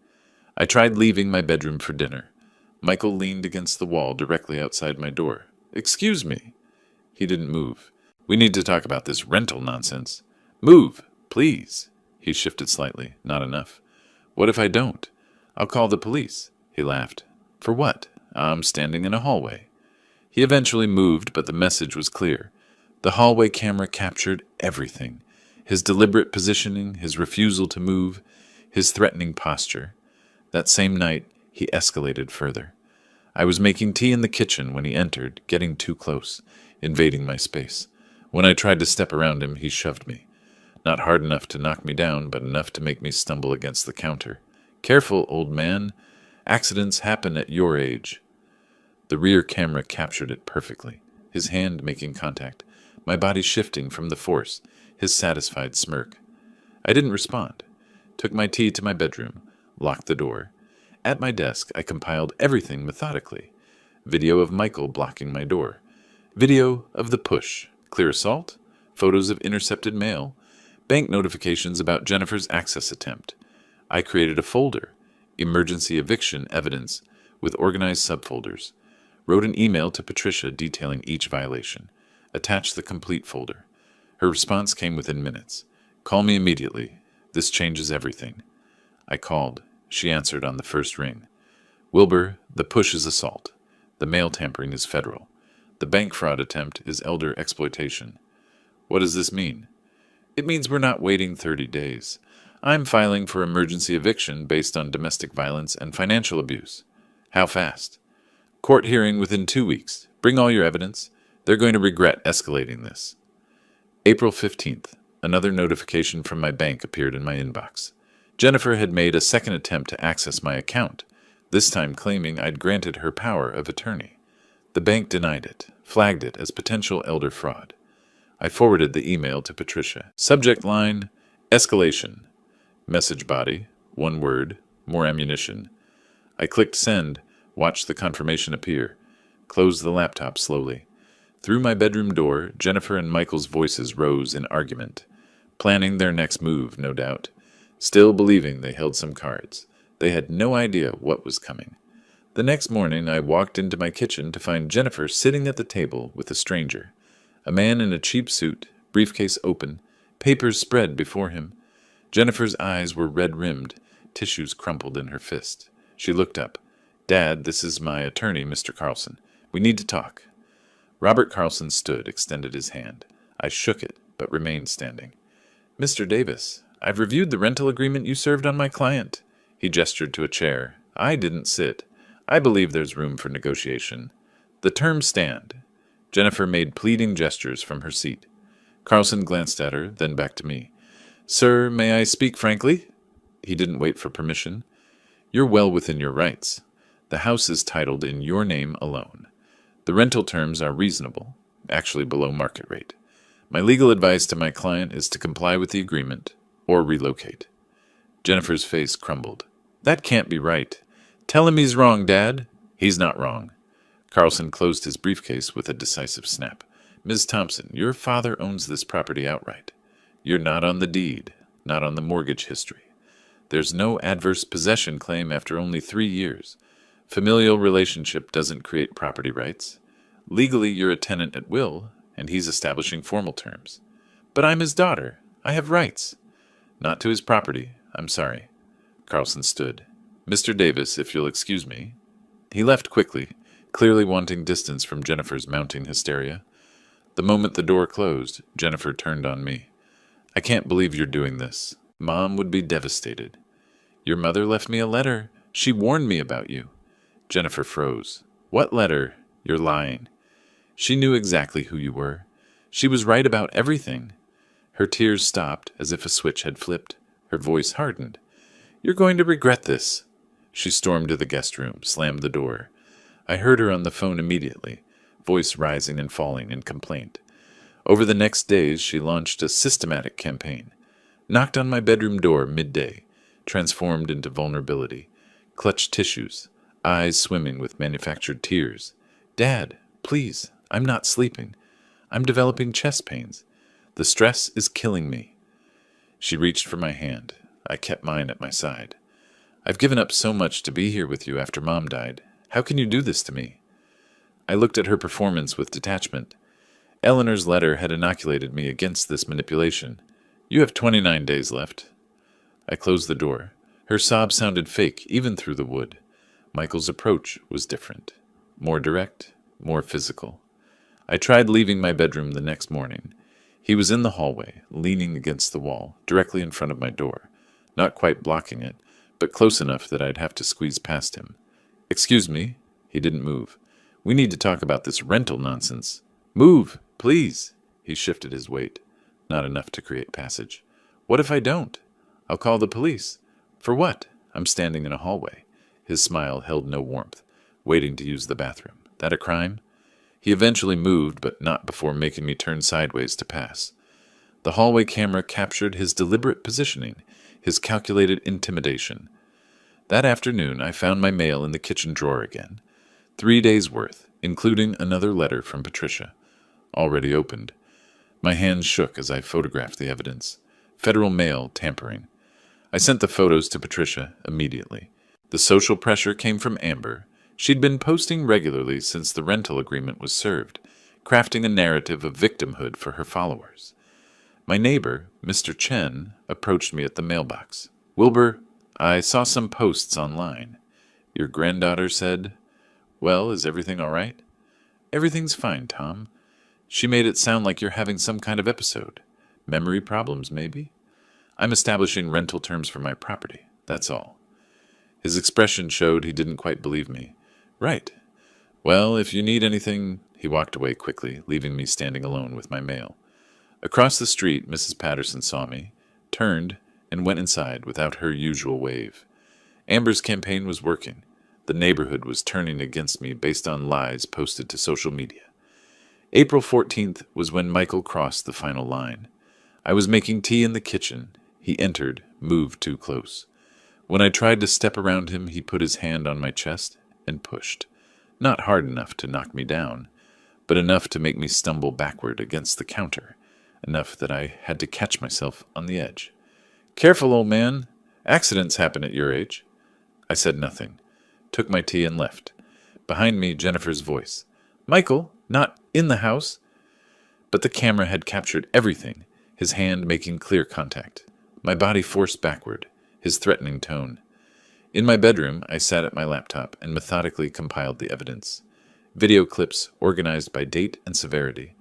[SPEAKER 1] I tried leaving my bedroom for dinner. Michael leaned against the wall directly outside my door. Excuse me. He didn't move. We need to talk about this rental nonsense. Move, please. He shifted slightly. Not enough. What if I don't? I'll call the police. He laughed. For what? I'm standing in a hallway. He eventually moved, but the message was clear. The hallway camera captured everything. His deliberate positioning, his refusal to move, his threatening posture. That same night, he escalated further. I was making tea in the kitchen when he entered, getting too close, invading my space. When I tried to step around him, he shoved me. Not hard enough to knock me down, but enough to make me stumble against the counter. Careful, old man. Accidents happen at your age. The rear camera captured it perfectly, his hand making contact, my body shifting from the force, his satisfied smirk. I didn't respond. Took my tea to my bedroom, locked the door. At my desk, I compiled everything methodically. Video of Michael blocking my door. Video of the push, clear assault, photos of intercepted mail, bank notifications about Jennifer's access attempt. I created a folder, emergency eviction evidence, with organized subfolders. Wrote an email to Patricia detailing each violation. Attached the complete folder. Her response came within minutes. Call me immediately. This changes everything. I called. She answered on the first ring. Wilbur, the push is assault. The mail tampering is federal. The bank fraud attempt is elder exploitation. What does this mean? It means we're not waiting 30 days. I'm filing for emergency eviction based on domestic violence and financial abuse. How fast? Court hearing within 2 weeks. Bring all your evidence. They're going to regret escalating this. April 15th. Another notification from my bank appeared in my inbox. Jennifer had made a second attempt to access my account, this time claiming I'd granted her power of attorney. The bank denied it, flagged it as potential elder fraud. I forwarded the email to Patricia. Subject line, escalation. Message body, one word, more ammunition. I clicked send, watched the confirmation appear, closed the laptop slowly. Through my bedroom door, Jennifer and Michael's voices rose in argument, planning their next move, no doubt, still believing they held some cards. They had no idea what was coming. The next morning, I walked into my kitchen to find Jennifer sitting at the table with a stranger, a man in a cheap suit, briefcase open, papers spread before him. Jennifer's eyes were red-rimmed, tissues crumpled in her fist. She looked up. Dad, this is my attorney, Mr. Carlson. We need to talk. Robert Carlson stood, extended his hand. I shook it, but remained standing. Mr. Davis, I've reviewed the rental agreement you served on my client. He gestured to a chair. I didn't sit. I believe there's room for negotiation. The terms stand. Jennifer made pleading gestures from her seat. Carlson glanced at her, then back to me. Sir, may I speak frankly? He didn't wait for permission. You're well within your rights. The house is titled in your name alone. The rental terms are reasonable, actually below market rate. My legal advice to my client is to comply with the agreement or relocate. Jennifer's face crumbled. That can't be right. Tell him he's wrong, Dad. He's not wrong. Carlson closed his briefcase with a decisive snap. Ms. Thompson, your father owns this property outright. You're not on the deed, not on the mortgage history. There's no adverse possession claim after only 3 years. Familial relationship doesn't create property rights. Legally, you're a tenant at will, and he's establishing formal terms. But I'm his daughter. I have rights. Not to his property. I'm sorry. Carlson stood. Mr. Davis, if you'll excuse me. He left quickly, clearly wanting distance from Jennifer's mounting hysteria. The moment the door closed, Jennifer turned on me. I can't believe you're doing this. Mom would be devastated. Your mother left me a letter. She warned me about you. Jennifer froze. What letter? You're lying. She knew exactly who you were. She was right about everything. Her tears stopped as if a switch had flipped. Her voice hardened. You're going to regret this. She stormed to the guest room, slammed the door. I heard her on the phone immediately, voice rising and falling in complaint. Over the next days, she launched a systematic campaign. Knocked on my bedroom door midday, transformed into vulnerability, clutched tissues, eyes swimming with manufactured tears. Dad, please, I'm not sleeping. I'm developing chest pains. The stress is killing me. She reached for my hand. I kept mine at my side. I've given up so much to be here with you after Mom died. How can you do this to me? I looked at her performance with detachment. Eleanor's letter had inoculated me against this manipulation. You have 29 days left. I closed the door. Her sob sounded fake, even through the wood. Michael's approach was different. More direct, more physical. I tried leaving my bedroom the next morning. He was in the hallway, leaning against the wall, directly in front of my door. Not quite blocking it, but close enough that I'd have to squeeze past him. Excuse me. He didn't move. We need to talk about this rental nonsense. Move, please. He shifted his weight. Not enough to create passage. What if I don't? I'll call the police. For what? I'm standing in a hallway. His smile held no warmth, waiting to use the bathroom. That a crime? He eventually moved, but not before making me turn sideways to pass. The hallway camera captured his deliberate positioning, his calculated intimidation. That afternoon, I found my mail in the kitchen drawer again. 3 days' worth, including another letter from Patricia. already opened. My hands shook as I photographed the evidence. Federal mail tampering. I sent the photos to Patricia immediately. The social pressure came from Amber. She'd been posting regularly since the rental agreement was served, crafting a narrative of victimhood for her followers. My neighbor, Mr. Chen, approached me at the mailbox. "Wilbur, I saw some posts online. Your granddaughter said, 'Well, is everything all right?' 'Everything's fine, Tom.' She made it sound like you're having some kind of episode. Memory problems, maybe? I'm establishing rental terms for my property, that's all." His expression showed he didn't quite believe me. "Right. Well, if you need anything—" He walked away quickly, leaving me standing alone with my mail. Across the street, Mrs. Patterson saw me, turned, and went inside without her usual wave. Amber's campaign was working. The neighborhood was turning against me based on lies posted to social media. April 14th was when Michael crossed the final line. I was making tea in the kitchen. He entered, moved too close. When I tried to step around him, he put his hand on my chest and pushed. Not hard enough to knock me down, but enough to make me stumble backward against the counter, enough that I had to catch myself on the edge. "Careful, old man. Accidents happen at your age." I said nothing, took my tea and left. Behind me, Jennifer's voice. "Michael, not in the house." But the camera had captured everything, his hand making clear contact, my body forced backward, his threatening tone. In my bedroom, I sat at my laptop and methodically compiled the evidence. Video clips organized by date and severity,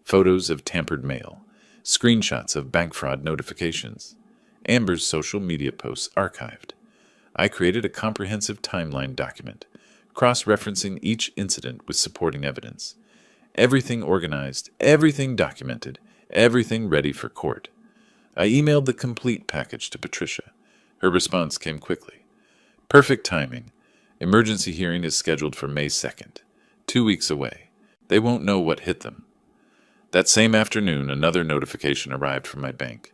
[SPEAKER 1] photos of tampered mail, screenshots of bank fraud notifications, Amber's social media posts archived. I created a comprehensive timeline document, cross-referencing each incident with supporting evidence. Everything organized, everything documented, everything ready for court. I emailed the complete package to Patricia. Her response came quickly. "Perfect timing. Emergency hearing is scheduled for May 2nd. 2 weeks away. They won't know what hit them." That same afternoon, another notification arrived from my bank.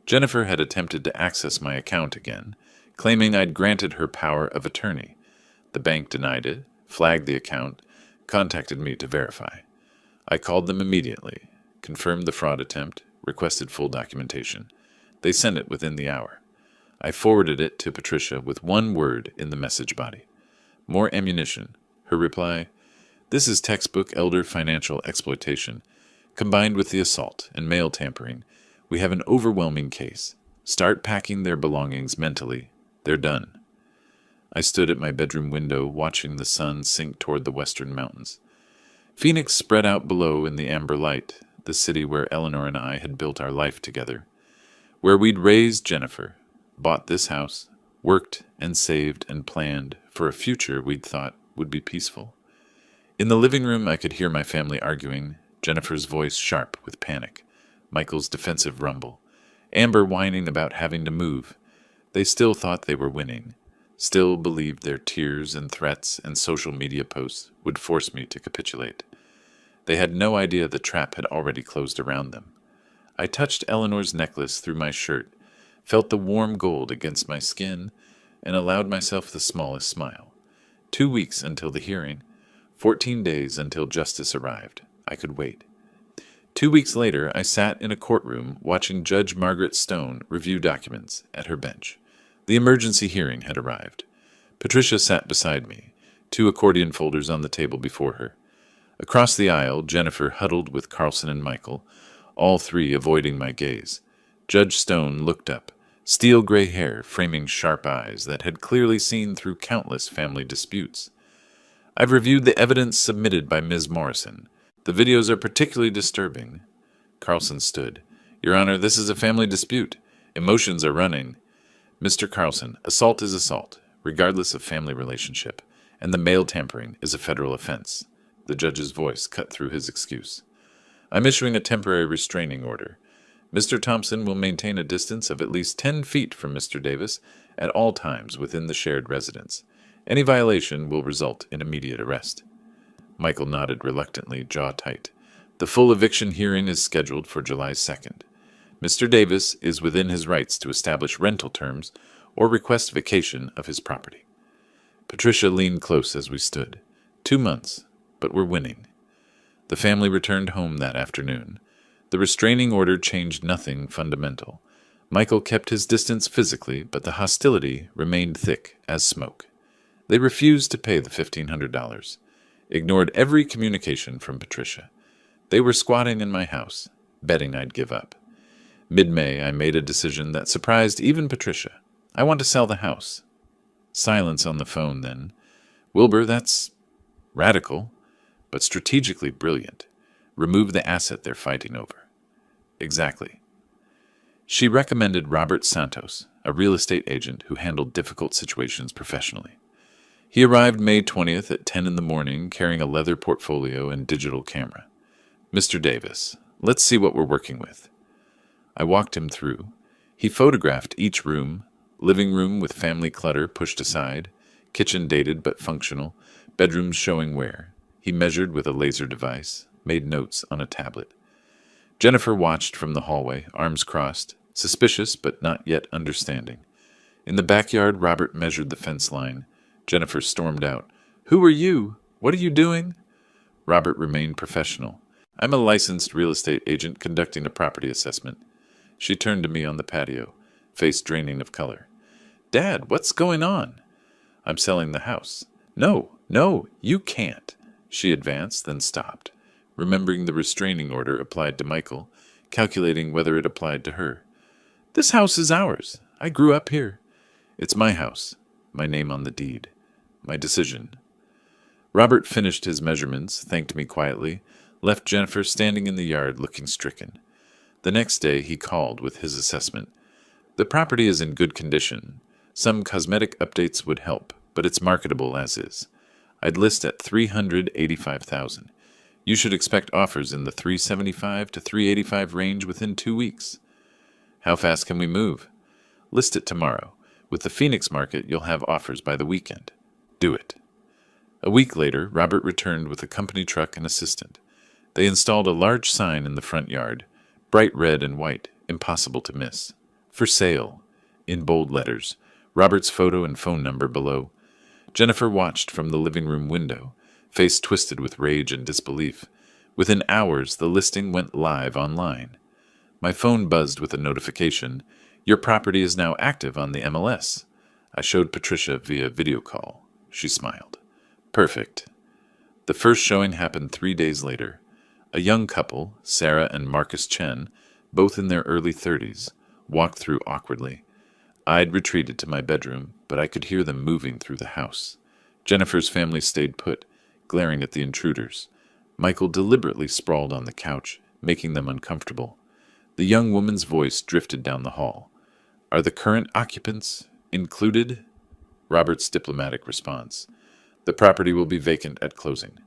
[SPEAKER 1] Jennifer had attempted to access my account again, claiming I'd granted her power of attorney. The bank denied it, flagged the account, contacted me to verify. I called them immediately, confirmed the fraud attempt, requested full documentation. They sent it within the hour. I forwarded it to Patricia with one word in the message body. "More ammunition." Her reply, "This is textbook elder financial exploitation. Combined with the assault and mail tampering, we have an overwhelming case. Start packing their belongings mentally. They're done." I stood at my bedroom window watching the sun sink toward the western mountains. Phoenix spread out below in the amber light, the city where Eleanor and I had built our life together, where we'd raised Jennifer, bought this house, worked and saved and planned for a future we'd thought would be peaceful. In the living room, I could hear my family arguing, Jennifer's voice sharp with panic, Michael's defensive rumble, Amber whining about having to move. They still thought they were winning, still believed their tears and threats and social media posts would force me to capitulate. They had no idea the trap had already closed around them. I touched Eleanor's necklace through my shirt, felt the warm gold against my skin, and allowed myself the smallest smile. 2 weeks until the hearing, 14 days until justice arrived. I could wait. 2 weeks later, I sat in a courtroom watching Judge Margaret Stone review documents at her bench. The emergency hearing had arrived. Patricia sat beside me, 2 accordion folders on the table before her. Across the aisle, Jennifer huddled with Carlson and Michael, all 3 avoiding my gaze. Judge Stone looked up, steel gray hair framing sharp eyes that had clearly seen through countless family disputes. "I've reviewed the evidence submitted by Ms. Morrison. The videos are particularly disturbing." Carlson stood. "Your Honor, this is a family dispute. Emotions are running." "Mr. Carlson, assault is assault, regardless of family relationship, and the mail tampering is a federal offense." The judge's voice cut through his excuse. "I'm issuing a temporary restraining order. Mr. Thompson will maintain a distance of at least 10 feet from Mr. Davis at all times within the shared residence. Any violation will result in immediate arrest." Michael nodded reluctantly, jaw tight. "The full eviction hearing is scheduled for July 2nd. Mr. Davis is within his rights to establish rental terms or request vacation of his property." Patricia leaned close as we stood. 2 months, but we're winning. The family returned home that afternoon. The restraining order changed nothing fundamental. Michael kept his distance physically, but the hostility remained thick as smoke. They refused to pay the $1,500, ignored every communication from Patricia. They were squatting in my house, betting I'd give up. Mid-May, I made a decision that surprised even Patricia. I want to sell the house. Silence on the phone then. Wilbur, that's radical, but strategically brilliant. Remove the asset they're fighting over. Exactly. She recommended Robert Santos, a real estate agent who handled difficult situations professionally. He arrived May 20th at 10 in the morning carrying a leather portfolio and digital camera. Mr. Davis, let's see what we're working with. I walked him through. He photographed each room, living room with family clutter pushed aside, kitchen dated but functional, bedrooms showing wear. He measured with a laser device, made notes on a tablet. Jennifer watched from the hallway, arms crossed, suspicious but not yet understanding. In the backyard, Robert measured the fence line. Jennifer stormed out. "Who are you? What are you doing?" Robert remained professional. "I'm a licensed real estate agent conducting a property assessment." She turned to me on the patio, face draining of color. "Dad, what's going on?" "I'm selling the house." No, you can't." She advanced, then stopped, remembering the restraining order applied to Michael, calculating whether it applied to her. "This house is ours. I grew up here. It's my house, my name on the deed, my decision." Robert finished his measurements, thanked me quietly, left Jennifer standing in the yard looking stricken. The next day he called with his assessment. "The property is in good condition. Some cosmetic updates would help, but it's marketable as is. I'd list at $385,000. You should expect offers in the $375 to $385 range within 2 weeks." "How fast can we move?" "List it tomorrow. With the Phoenix market, you'll have offers by the weekend. Do it." A week later, Robert returned with a company truck and assistant. They installed a large sign in the front yard, bright red and white, impossible to miss. "For sale," in bold letters, Robert's photo and phone number below. Jennifer watched from the living room window, face twisted with rage and disbelief. Within hours, the listing went live online. My phone buzzed with a notification. "Your property is now active on the MLS." I showed Patricia via video call. She smiled. "Perfect." The first showing happened 3 days later. A young couple, Sarah and Marcus Chen, both in their early 30s, walked through awkwardly. I'd retreated to my bedroom, but I could hear them moving through the house. Jennifer's family stayed put, glaring at the intruders. Michael deliberately sprawled on the couch, making them uncomfortable. The young woman's voice drifted down the hall. "Are the current occupants included?" Robert's diplomatic response. "The property will be vacant at closing."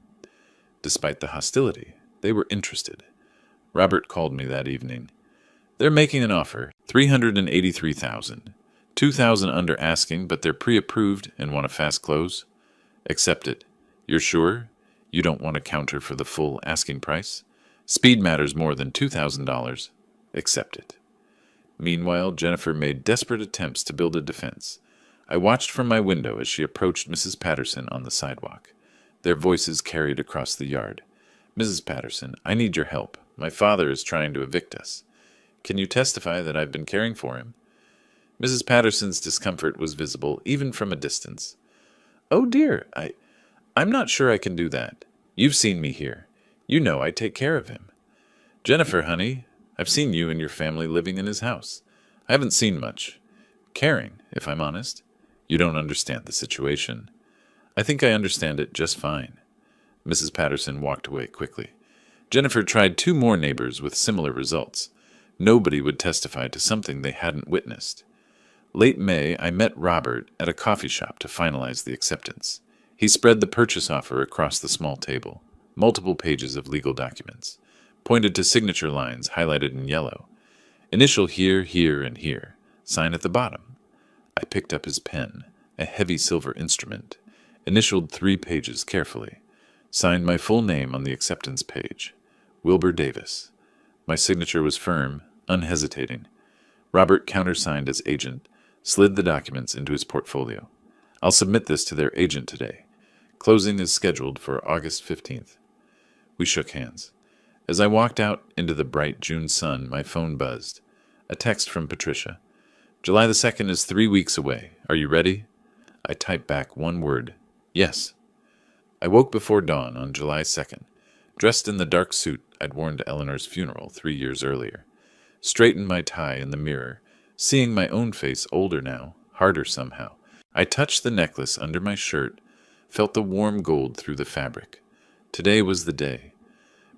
[SPEAKER 1] Despite the hostility, they were interested. Robert called me that evening. "They're making an offer, $383,000. $2,000 under asking, but they're pre-approved and want a fast close." "Accept it." "You're sure? You don't want a counter for the full asking price?" "Speed matters more than $2,000. Accept it." Meanwhile, Jennifer made desperate attempts to build a defense. I watched from my window as she approached Mrs. Patterson on the sidewalk. Their voices carried across the yard. "Mrs. Patterson, I need your help. My father is trying to evict us. Can you testify that I've been caring for him?" Mrs. Patterson's discomfort was visible even from a distance. "Oh dear, I'm not sure I can do that. You've seen me here. You know I take care of him." "Jennifer, honey, I've seen you and your family living in his house. I haven't seen much. Caring, if I'm honest. You don't understand the situation." "I think I understand it just fine." Mrs. Patterson walked away quickly. Jennifer tried 2 more neighbors with similar results. Nobody would testify to something they hadn't witnessed. Late May, I met Robert at a coffee shop to finalize the acceptance. He spread the purchase offer across the small table, multiple pages of legal documents, pointed to signature lines highlighted in yellow. Initial here, here, and here. Sign at the bottom. I picked up his pen, a heavy silver instrument, initialed 3 pages carefully, signed my full name on the acceptance page. Wilbur Davis. My signature was firm, unhesitating. Robert countersigned as agent, slid the documents into his portfolio. "I'll submit this to their agent today. Closing is scheduled for August 15th. We shook hands. As I walked out into the bright June sun, my phone buzzed. A text from Patricia. July the 2nd is 3 weeks away. Are you ready? I typed back one word. Yes. I woke before dawn on July 2nd, dressed in the dark suit I'd worn to Eleanor's funeral 3 years earlier. Straightened my tie in the mirror, seeing my own face older now, harder somehow. I touched the necklace under my shirt, felt the warm gold through the fabric. Today was the day.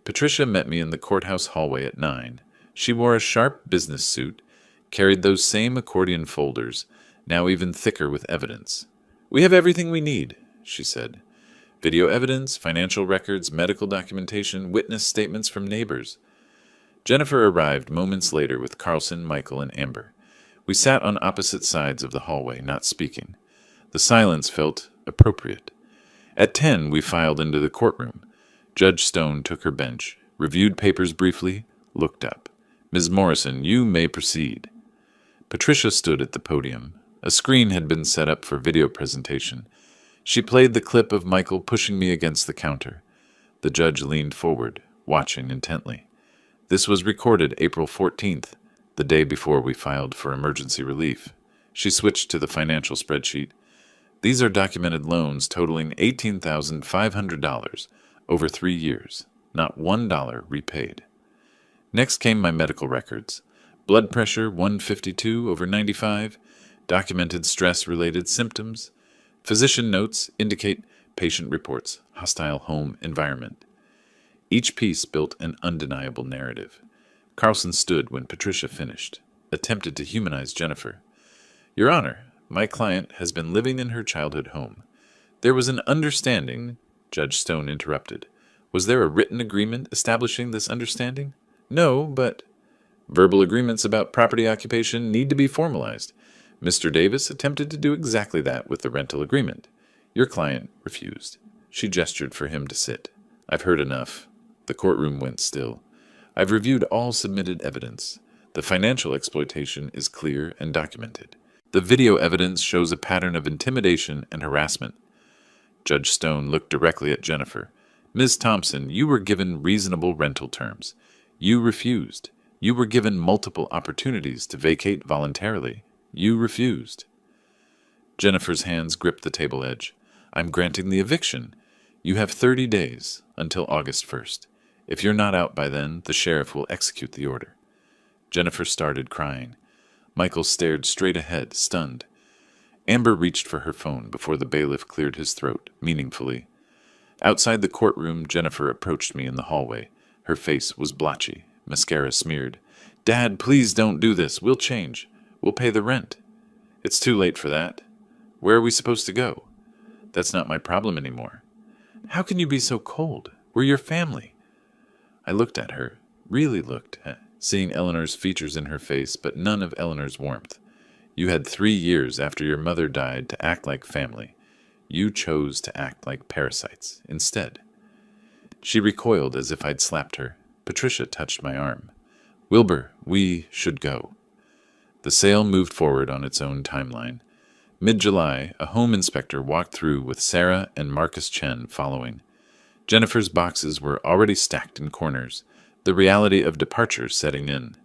[SPEAKER 1] Patricia met me in the courthouse hallway at 9. She wore a sharp business suit, carried those same accordion folders, now even thicker with evidence. We have everything we need, she said. Video evidence, financial records, medical documentation, witness statements from neighbors. Jennifer arrived moments later with Carlson, Michael, and Amber. We sat on opposite sides of the hallway, not speaking. The silence felt appropriate. At 10, we filed into the courtroom. Judge Stone took her bench, reviewed papers briefly, looked up. Ms. Morrison, you may proceed. Patricia stood at the podium. A screen had been set up for video presentation. She played the clip of Michael pushing me against the counter. The judge leaned forward, watching intently. This was recorded April 14th, the day before we filed for emergency relief. She switched to the financial spreadsheet. These are documented loans totaling $18,500 over 3 years, not $1 repaid. Next came my medical records. Blood pressure 152 over 95, documented stress-related symptoms. Physician notes indicate patient reports, hostile home environment. Each piece built an undeniable narrative. Carlson stood when Patricia finished, attempted to humanize Jennifer. Your Honor, my client has been living in her childhood home. There was an understanding, Judge Stone interrupted. Was there a written agreement establishing this understanding? No, but verbal agreements about property occupation need to be formalized. Mr. Davis attempted to do exactly that with the rental agreement. Your client refused. She gestured for him to sit. I've heard enough. The courtroom went still. I've reviewed all submitted evidence. The financial exploitation is clear and documented. The video evidence shows a pattern of intimidation and harassment. Judge Stone looked directly at Jennifer. Ms. Thompson, you were given reasonable rental terms. You refused. You were given multiple opportunities to vacate voluntarily. You refused. Jennifer's hands gripped the table edge. I'm granting the eviction. You have 30 days until August 1st. If you're not out by then, the sheriff will execute the order. Jennifer started crying. Michael stared straight ahead, stunned. Amber reached for her phone before the bailiff cleared his throat, meaningfully. Outside the courtroom, Jennifer approached me in the hallway. Her face was blotchy, mascara smeared. Dad, please don't do this. We'll change. We'll pay the rent. It's too late for that. Where are we supposed to go? That's not my problem anymore. How can you be so cold? We're your family. I looked at her, really looked, seeing Eleanor's features in her face, but none of Eleanor's warmth. You had 3 years after your mother died to act like family. You chose to act like parasites instead. She recoiled as if I'd slapped her. Patricia touched my arm. Wilbur, we should go. The sale moved forward on its own timeline. Mid-July, a home inspector walked through with Sarah and Marcus Chen following. Jennifer's boxes were already stacked in corners, the reality of departure setting in.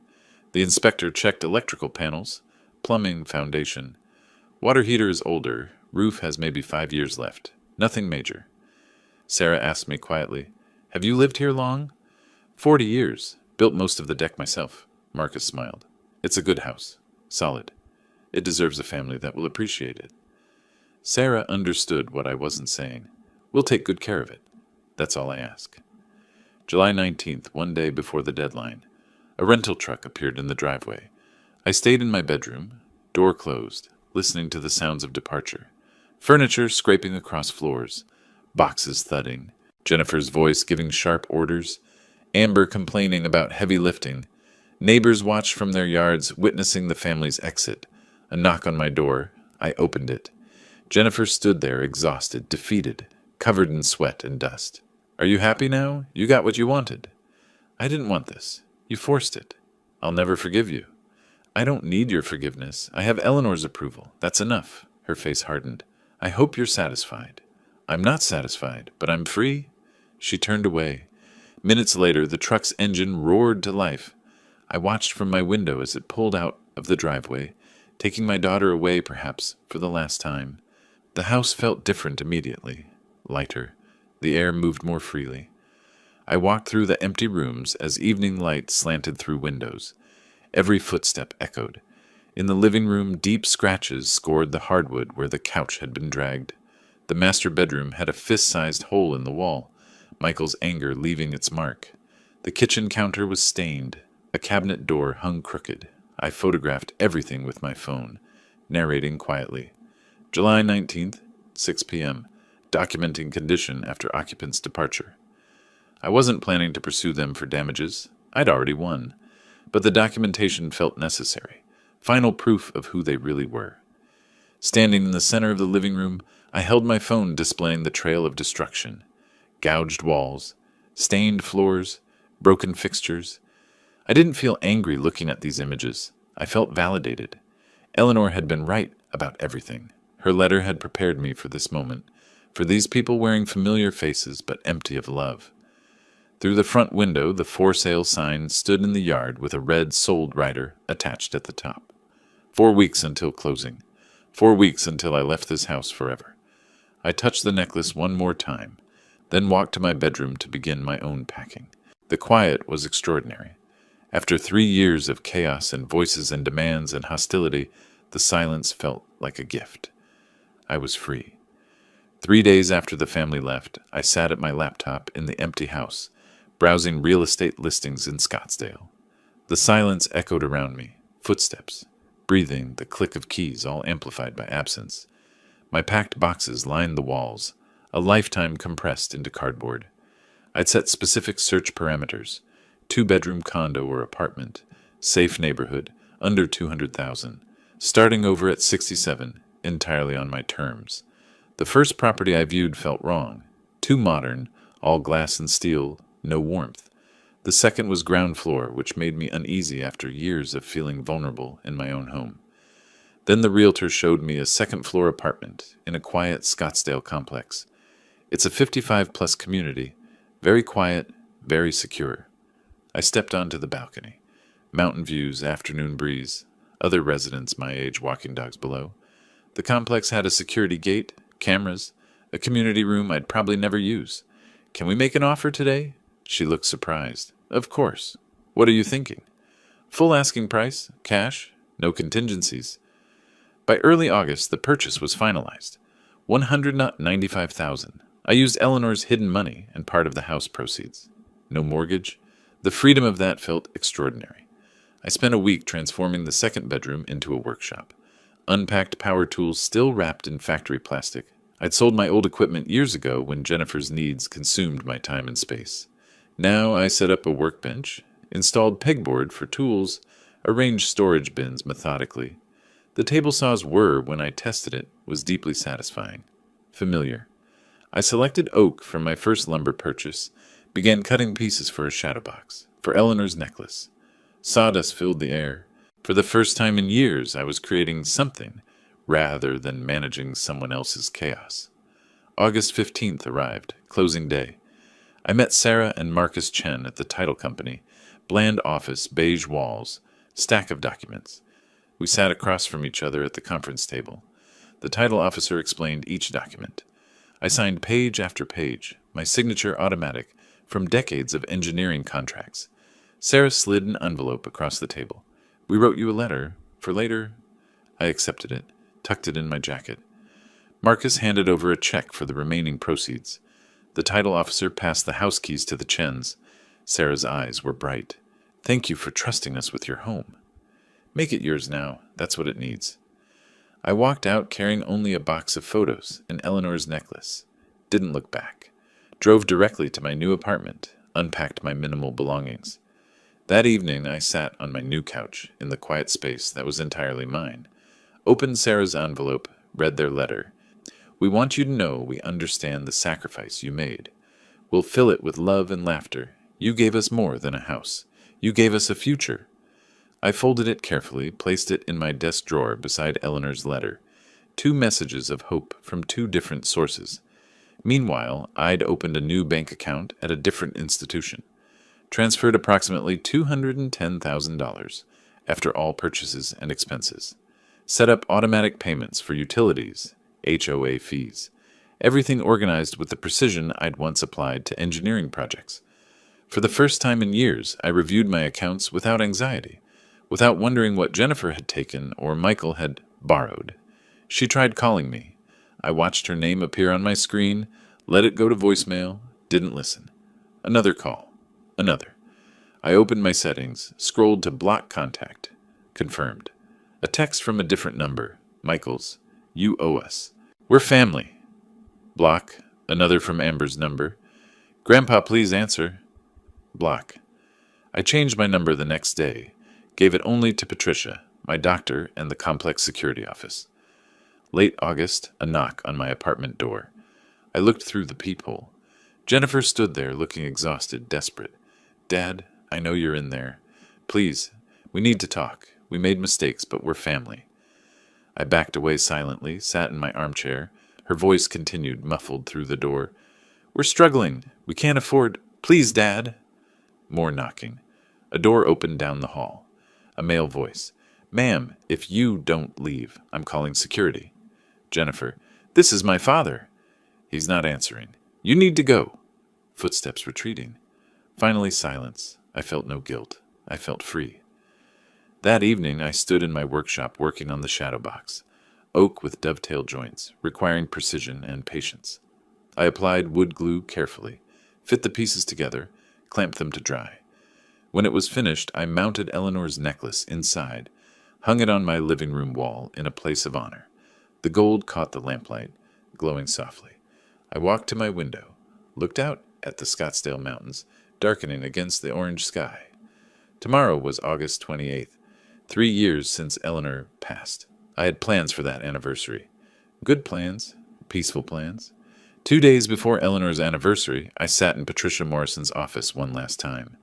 [SPEAKER 1] The inspector checked electrical panels, plumbing foundation. Water heater is older, roof has maybe 5 years left. Nothing major. Sarah asked me quietly, Have you lived here long? 40 years. Built most of the deck myself. Marcus smiled. It's a good house. Solid. It deserves a family that will appreciate it. Sarah understood what I wasn't saying. We'll take good care of it. That's all I ask. July 19th, one day before the deadline. A rental truck appeared in the driveway. I stayed in my bedroom, door closed, listening to the sounds of departure. Furniture scraping across floors, boxes thudding, Jennifer's voice giving sharp orders, Amber complaining about heavy lifting. Neighbors watched from their yards, witnessing the family's exit. A knock on my door. I opened it. Jennifer stood there, exhausted, defeated, covered in sweat and dust. Are you happy now? You got what you wanted. I didn't want this. You forced it. I'll never forgive you. I don't need your forgiveness. I have Eleanor's approval. That's enough. Her face hardened. I hope you're satisfied. I'm not satisfied, but I'm free. She turned away. Minutes later, the truck's engine roared to life. I watched from my window as it pulled out of the driveway, taking my daughter away perhaps for the last time. The house felt different immediately, lighter. The air moved more freely. I walked through the empty rooms as evening light slanted through windows. Every footstep echoed. In the living room, deep scratches scored the hardwood where the couch had been dragged. The master bedroom had a fist-sized hole in the wall, Michael's anger leaving its mark. The kitchen counter was stained. A cabinet door hung crooked. I photographed everything with my phone, narrating quietly. July 19th, 6 p.m., documenting condition after occupant's departure. I wasn't planning to pursue them for damages. I'd already won. But the documentation felt necessary. Final proof of who they really were. Standing in the center of the living room, I held my phone displaying the trail of destruction. Gouged walls, stained floors, broken fixtures. I didn't feel angry looking at these images. I felt validated. Eleanor had been right about everything. Her letter had prepared me for this moment, for these people wearing familiar faces but empty of love. Through the front window, the for sale sign stood in the yard with a red sold rider attached at the top. 4 weeks until closing. 4 weeks until I left this house forever. I touched the necklace one more time, then walked to my bedroom to begin my own packing. The quiet was extraordinary. After 3 years of chaos and voices and demands and hostility, the silence felt like a gift. I was free. 3 days after the family left, I sat at my laptop in the empty house, browsing real estate listings in Scottsdale. The silence echoed around me, footsteps, breathing, the click of keys, all amplified by absence. My packed boxes lined the walls, a lifetime compressed into cardboard. I'd set specific search parameters: 2-bedroom condo or apartment, safe neighborhood, under 200,000, starting over at 67, entirely on my terms. The first property I viewed felt wrong, too modern, all glass and steel, no warmth. The second was ground floor, which made me uneasy after years of feeling vulnerable in my own home. Then the realtor showed me a second-floor apartment in a quiet Scottsdale complex. It's a 55-plus community, very quiet, very secure. I stepped onto the balcony. Mountain views, afternoon breeze, other residents my age walking dogs below. The complex had a security gate, cameras, a community room I'd probably never use. "Can we make an offer today?" She looked surprised. "Of course. What are you thinking?" "Full asking price, cash, no contingencies." By early August, the purchase was finalized. $195,000. I used Eleanor's hidden money and part of the house proceeds. No mortgage. The freedom of that felt extraordinary. I spent a week transforming the second bedroom into a workshop. Unpacked power tools still wrapped in factory plastic. I'd sold my old equipment years ago when Jennifer's needs consumed my time and space. Now I set up a workbench, installed pegboard for tools, arranged storage bins methodically. The table saw's whir when I tested it was deeply satisfying. Familiar. I selected oak for my first lumber purchase, began cutting pieces for a shadow box, for Eleanor's necklace. Sawdust filled the air. For the first time in years, I was creating something, rather than managing someone else's chaos. August 15th arrived, closing day. I met Sarah and Marcus Chen at the title company. Bland office, beige walls, stack of documents. We sat across from each other at the conference table. The title officer explained each document. I signed page after page, my signature automatic, from decades of engineering contracts. Sarah slid an envelope across the table. "We wrote you a letter. For later." I accepted it, tucked it in my jacket. Marcus handed over a check for the remaining proceeds. The title officer passed the house keys to the Chens. Sarah's eyes were bright. "Thank you for trusting us with your home." "Make it yours now. That's what it needs." I walked out carrying only a box of photos and Eleanor's necklace. Didn't look back. Drove directly to my new apartment, unpacked my minimal belongings. That evening I sat on my new couch in the quiet space that was entirely mine. Opened Sarah's envelope, read their letter. "We want you to know we understand the sacrifice you made. We'll fill it with love and laughter. You gave us more than a house. You gave us a future." I folded it carefully, placed it in my desk drawer beside Eleanor's letter. 2 messages of hope from 2 different sources. Meanwhile, I'd opened a new bank account at a different institution. Transferred approximately $210,000 after all purchases and expenses. Set up automatic payments for utilities, HOA fees. Everything organized with the precision I'd once applied to engineering projects. For the first time in years, I reviewed my accounts without anxiety, without wondering what Jennifer had taken or Michael had borrowed. She tried calling me. I watched her name appear on my screen, let it go to voicemail, didn't listen. Another call. Another. I opened my settings, scrolled to block contact. Confirmed. A text from a different number. Michael's. You owe us. We're family. Block. Another from Amber's number. Grandpa, please answer. Block. I changed my number the next day. Gave it only to Patricia, my doctor, and the complex security office. Late August, a knock on my apartment door. I looked through the peephole. Jennifer stood there, looking exhausted, desperate. Dad, I know you're in there. Please, we need to talk. We made mistakes, but we're family. I backed away silently, sat in my armchair. Her voice continued, muffled through the door. We're struggling. We can't afford... Please, Dad. More knocking. A door opened down the hall. A male voice. Ma'am, if you don't leave, I'm calling security. Jennifer. This is my father. He's not answering. You need to go. Footsteps retreating. Finally silence. I felt no guilt. I felt free. That evening I stood in my workshop working on the shadow box. Oak with dovetail joints, requiring precision and patience. I applied wood glue carefully, fit the pieces together, clamped them to dry. When it was finished, I mounted Eleanor's necklace inside, hung it on my living room wall in a place of honor. The gold caught the lamplight, glowing softly. I walked to my window, looked out at the Scottsdale Mountains, darkening against the orange sky. Tomorrow was August 28th, 3 years since Eleanor passed. I had plans for that anniversary. Good plans, peaceful plans. 2 days before Eleanor's anniversary, I sat in Patricia Morrison's office one last time.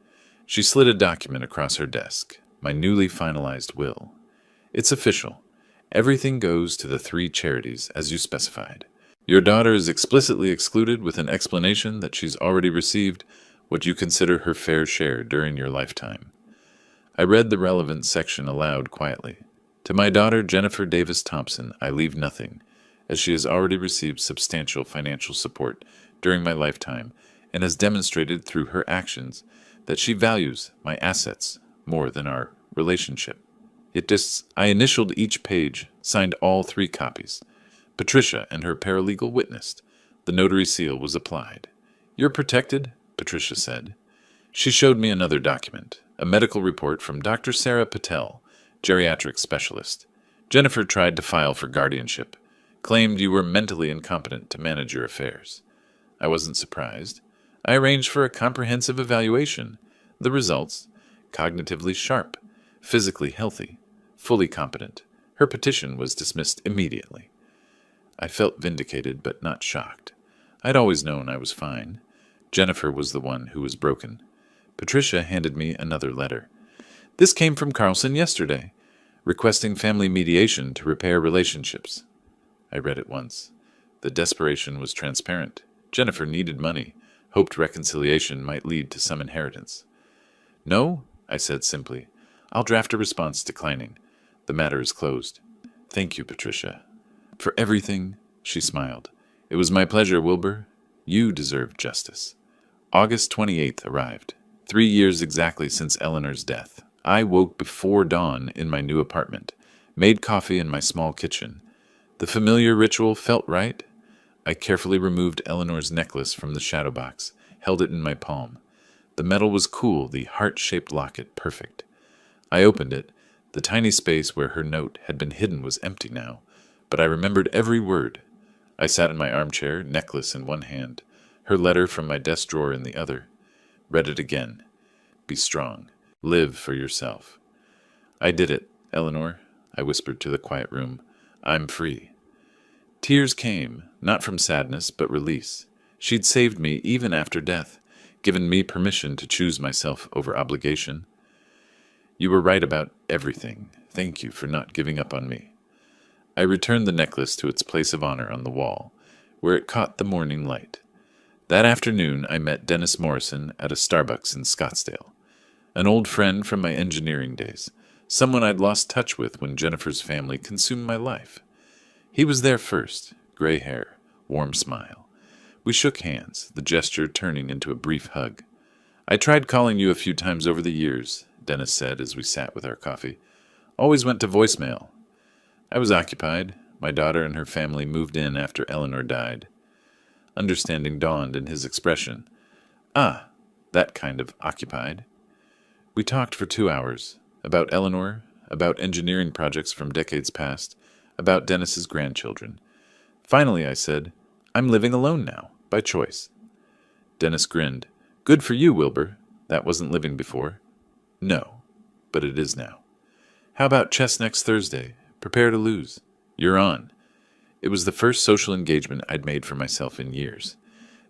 [SPEAKER 1] She slid a document across her desk, my newly finalized will. It's official. Everything goes to the 3 charities, as you specified. Your daughter is explicitly excluded with an explanation that she's already received what you consider her fair share during your lifetime. I read the relevant section aloud quietly. To my daughter, Jennifer Davis Thompson, I leave nothing, as she has already received substantial financial support during my lifetime and has demonstrated through her actions that she values my assets more than our relationship. I initialed each page, signed all 3 copies. Patricia and her paralegal witnessed. The notary seal was applied. You're protected, Patricia said. She showed me another document, a medical report from Dr. Sarah Patel, geriatric specialist. Jennifer tried to file for guardianship, claimed you were mentally incompetent to manage your affairs. I wasn't surprised. I arranged for a comprehensive evaluation. The results, cognitively sharp, physically healthy, fully competent. Her petition was dismissed immediately. I felt vindicated but not shocked. I'd always known I was fine. Jennifer was the one who was broken. Patricia handed me another letter. This came from Carlson yesterday, requesting family mediation to repair relationships. I read it once. The desperation was transparent. Jennifer needed money, hoped reconciliation might lead to some inheritance. No, I said simply. I'll draft a response declining. The matter is closed. Thank you, Patricia. For everything, she smiled. It was my pleasure, Wilbur. You deserve justice. August 28th arrived. 3 years exactly since Eleanor's death. I woke before dawn in my new apartment, made coffee in my small kitchen. The familiar ritual felt right. I carefully removed Eleanor's necklace from the shadow box, held it in my palm. The metal was cool, the heart-shaped locket perfect. I opened it. The tiny space where her note had been hidden was empty now, but I remembered every word. I sat in my armchair, necklace in one hand, her letter from my desk drawer in the other. Read it again. Be strong. Live for yourself. I did it, Eleanor, I whispered to the quiet room. I'm free. Tears came, not from sadness, but release. She'd saved me even after death, given me permission to choose myself over obligation. You were right about everything. Thank you for not giving up on me. I returned the necklace to its place of honor on the wall, where it caught the morning light. That afternoon, I met Dennis Morrison at a Starbucks in Scottsdale, an old friend from my engineering days, someone I'd lost touch with when Jennifer's family consumed my life. He was there first, gray hair, warm smile. We shook hands, the gesture turning into a brief hug. "I tried calling you a few times over the years," Dennis said as we sat with our coffee. "Always went to voicemail." I was occupied. My daughter and her family moved in after Eleanor died. Understanding dawned in his expression. "Ah, that kind of occupied." We talked for 2 hours, about Eleanor, about engineering projects from decades past, about Dennis's grandchildren. Finally, I said, "I'm living alone now, by choice." Dennis grinned. "Good for you, Wilbur. That wasn't living before." "No, but it is now." "How about chess next Thursday? Prepare to lose. You're on." It was the first social engagement I'd made for myself in years.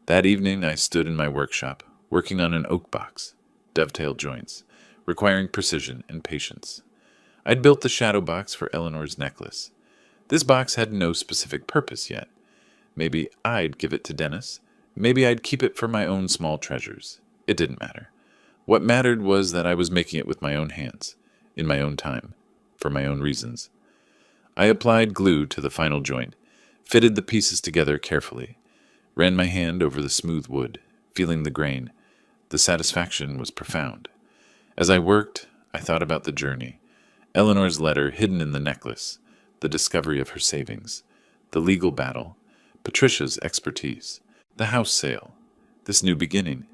[SPEAKER 1] That evening I stood in my workshop, working on an oak box, dovetail joints, requiring precision and patience. I'd built the shadow box for Eleanor's necklace. This box had no specific purpose yet. Maybe I'd give it to Dennis. Maybe I'd keep it for my own small treasures. It didn't matter. What mattered was that I was making it with my own hands, in my own time, for my own reasons. I applied glue to the final joint, fitted the pieces together carefully, ran my hand over the smooth wood, feeling the grain. The satisfaction was profound. As I worked, I thought about the journey. Eleanor's letter hidden in the necklace, the discovery of her savings, the legal battle, Patricia's expertise, the house sale, this new beginning.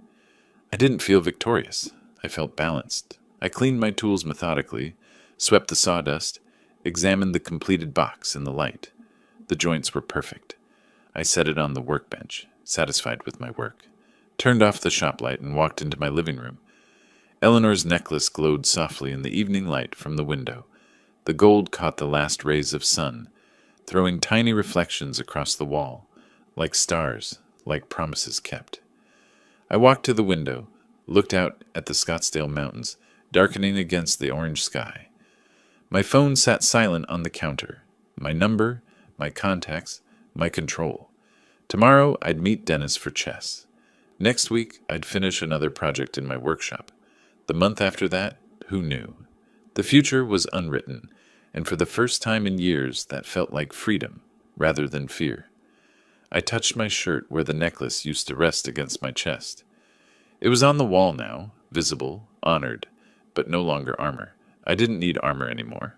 [SPEAKER 1] I didn't feel victorious. I felt balanced. I cleaned my tools methodically, swept the sawdust, examined the completed box in the light. The joints were perfect. I set it on the workbench, satisfied with my work, turned off the shop light and walked into my living room. Eleanor's necklace glowed softly in the evening light from the window. The gold caught the last rays of sun, throwing tiny reflections across the wall, like stars, like promises kept. I walked to the window, looked out at the Scottsdale Mountains, darkening against the orange sky. My phone sat silent on the counter. My number, my contacts, my control. Tomorrow I'd meet Dennis for chess. Next week I'd finish another project in my workshop. The month after that, who knew? The future was unwritten, and for the first time in years that felt like freedom rather than fear. I touched my shirt where the necklace used to rest against my chest. It was on the wall now, visible, honored, but no longer armor. I didn't need armor anymore.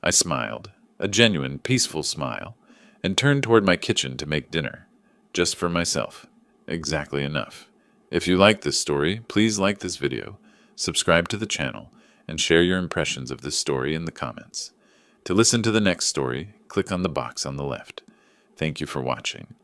[SPEAKER 1] I smiled, a genuine, peaceful smile, and turned toward my kitchen to make dinner. Just for myself. Exactly enough. If you like this story, please like this video, subscribe to the channel, and share your impressions of this story in the comments. To listen to the next story, click on the box on the left. Thank you for watching.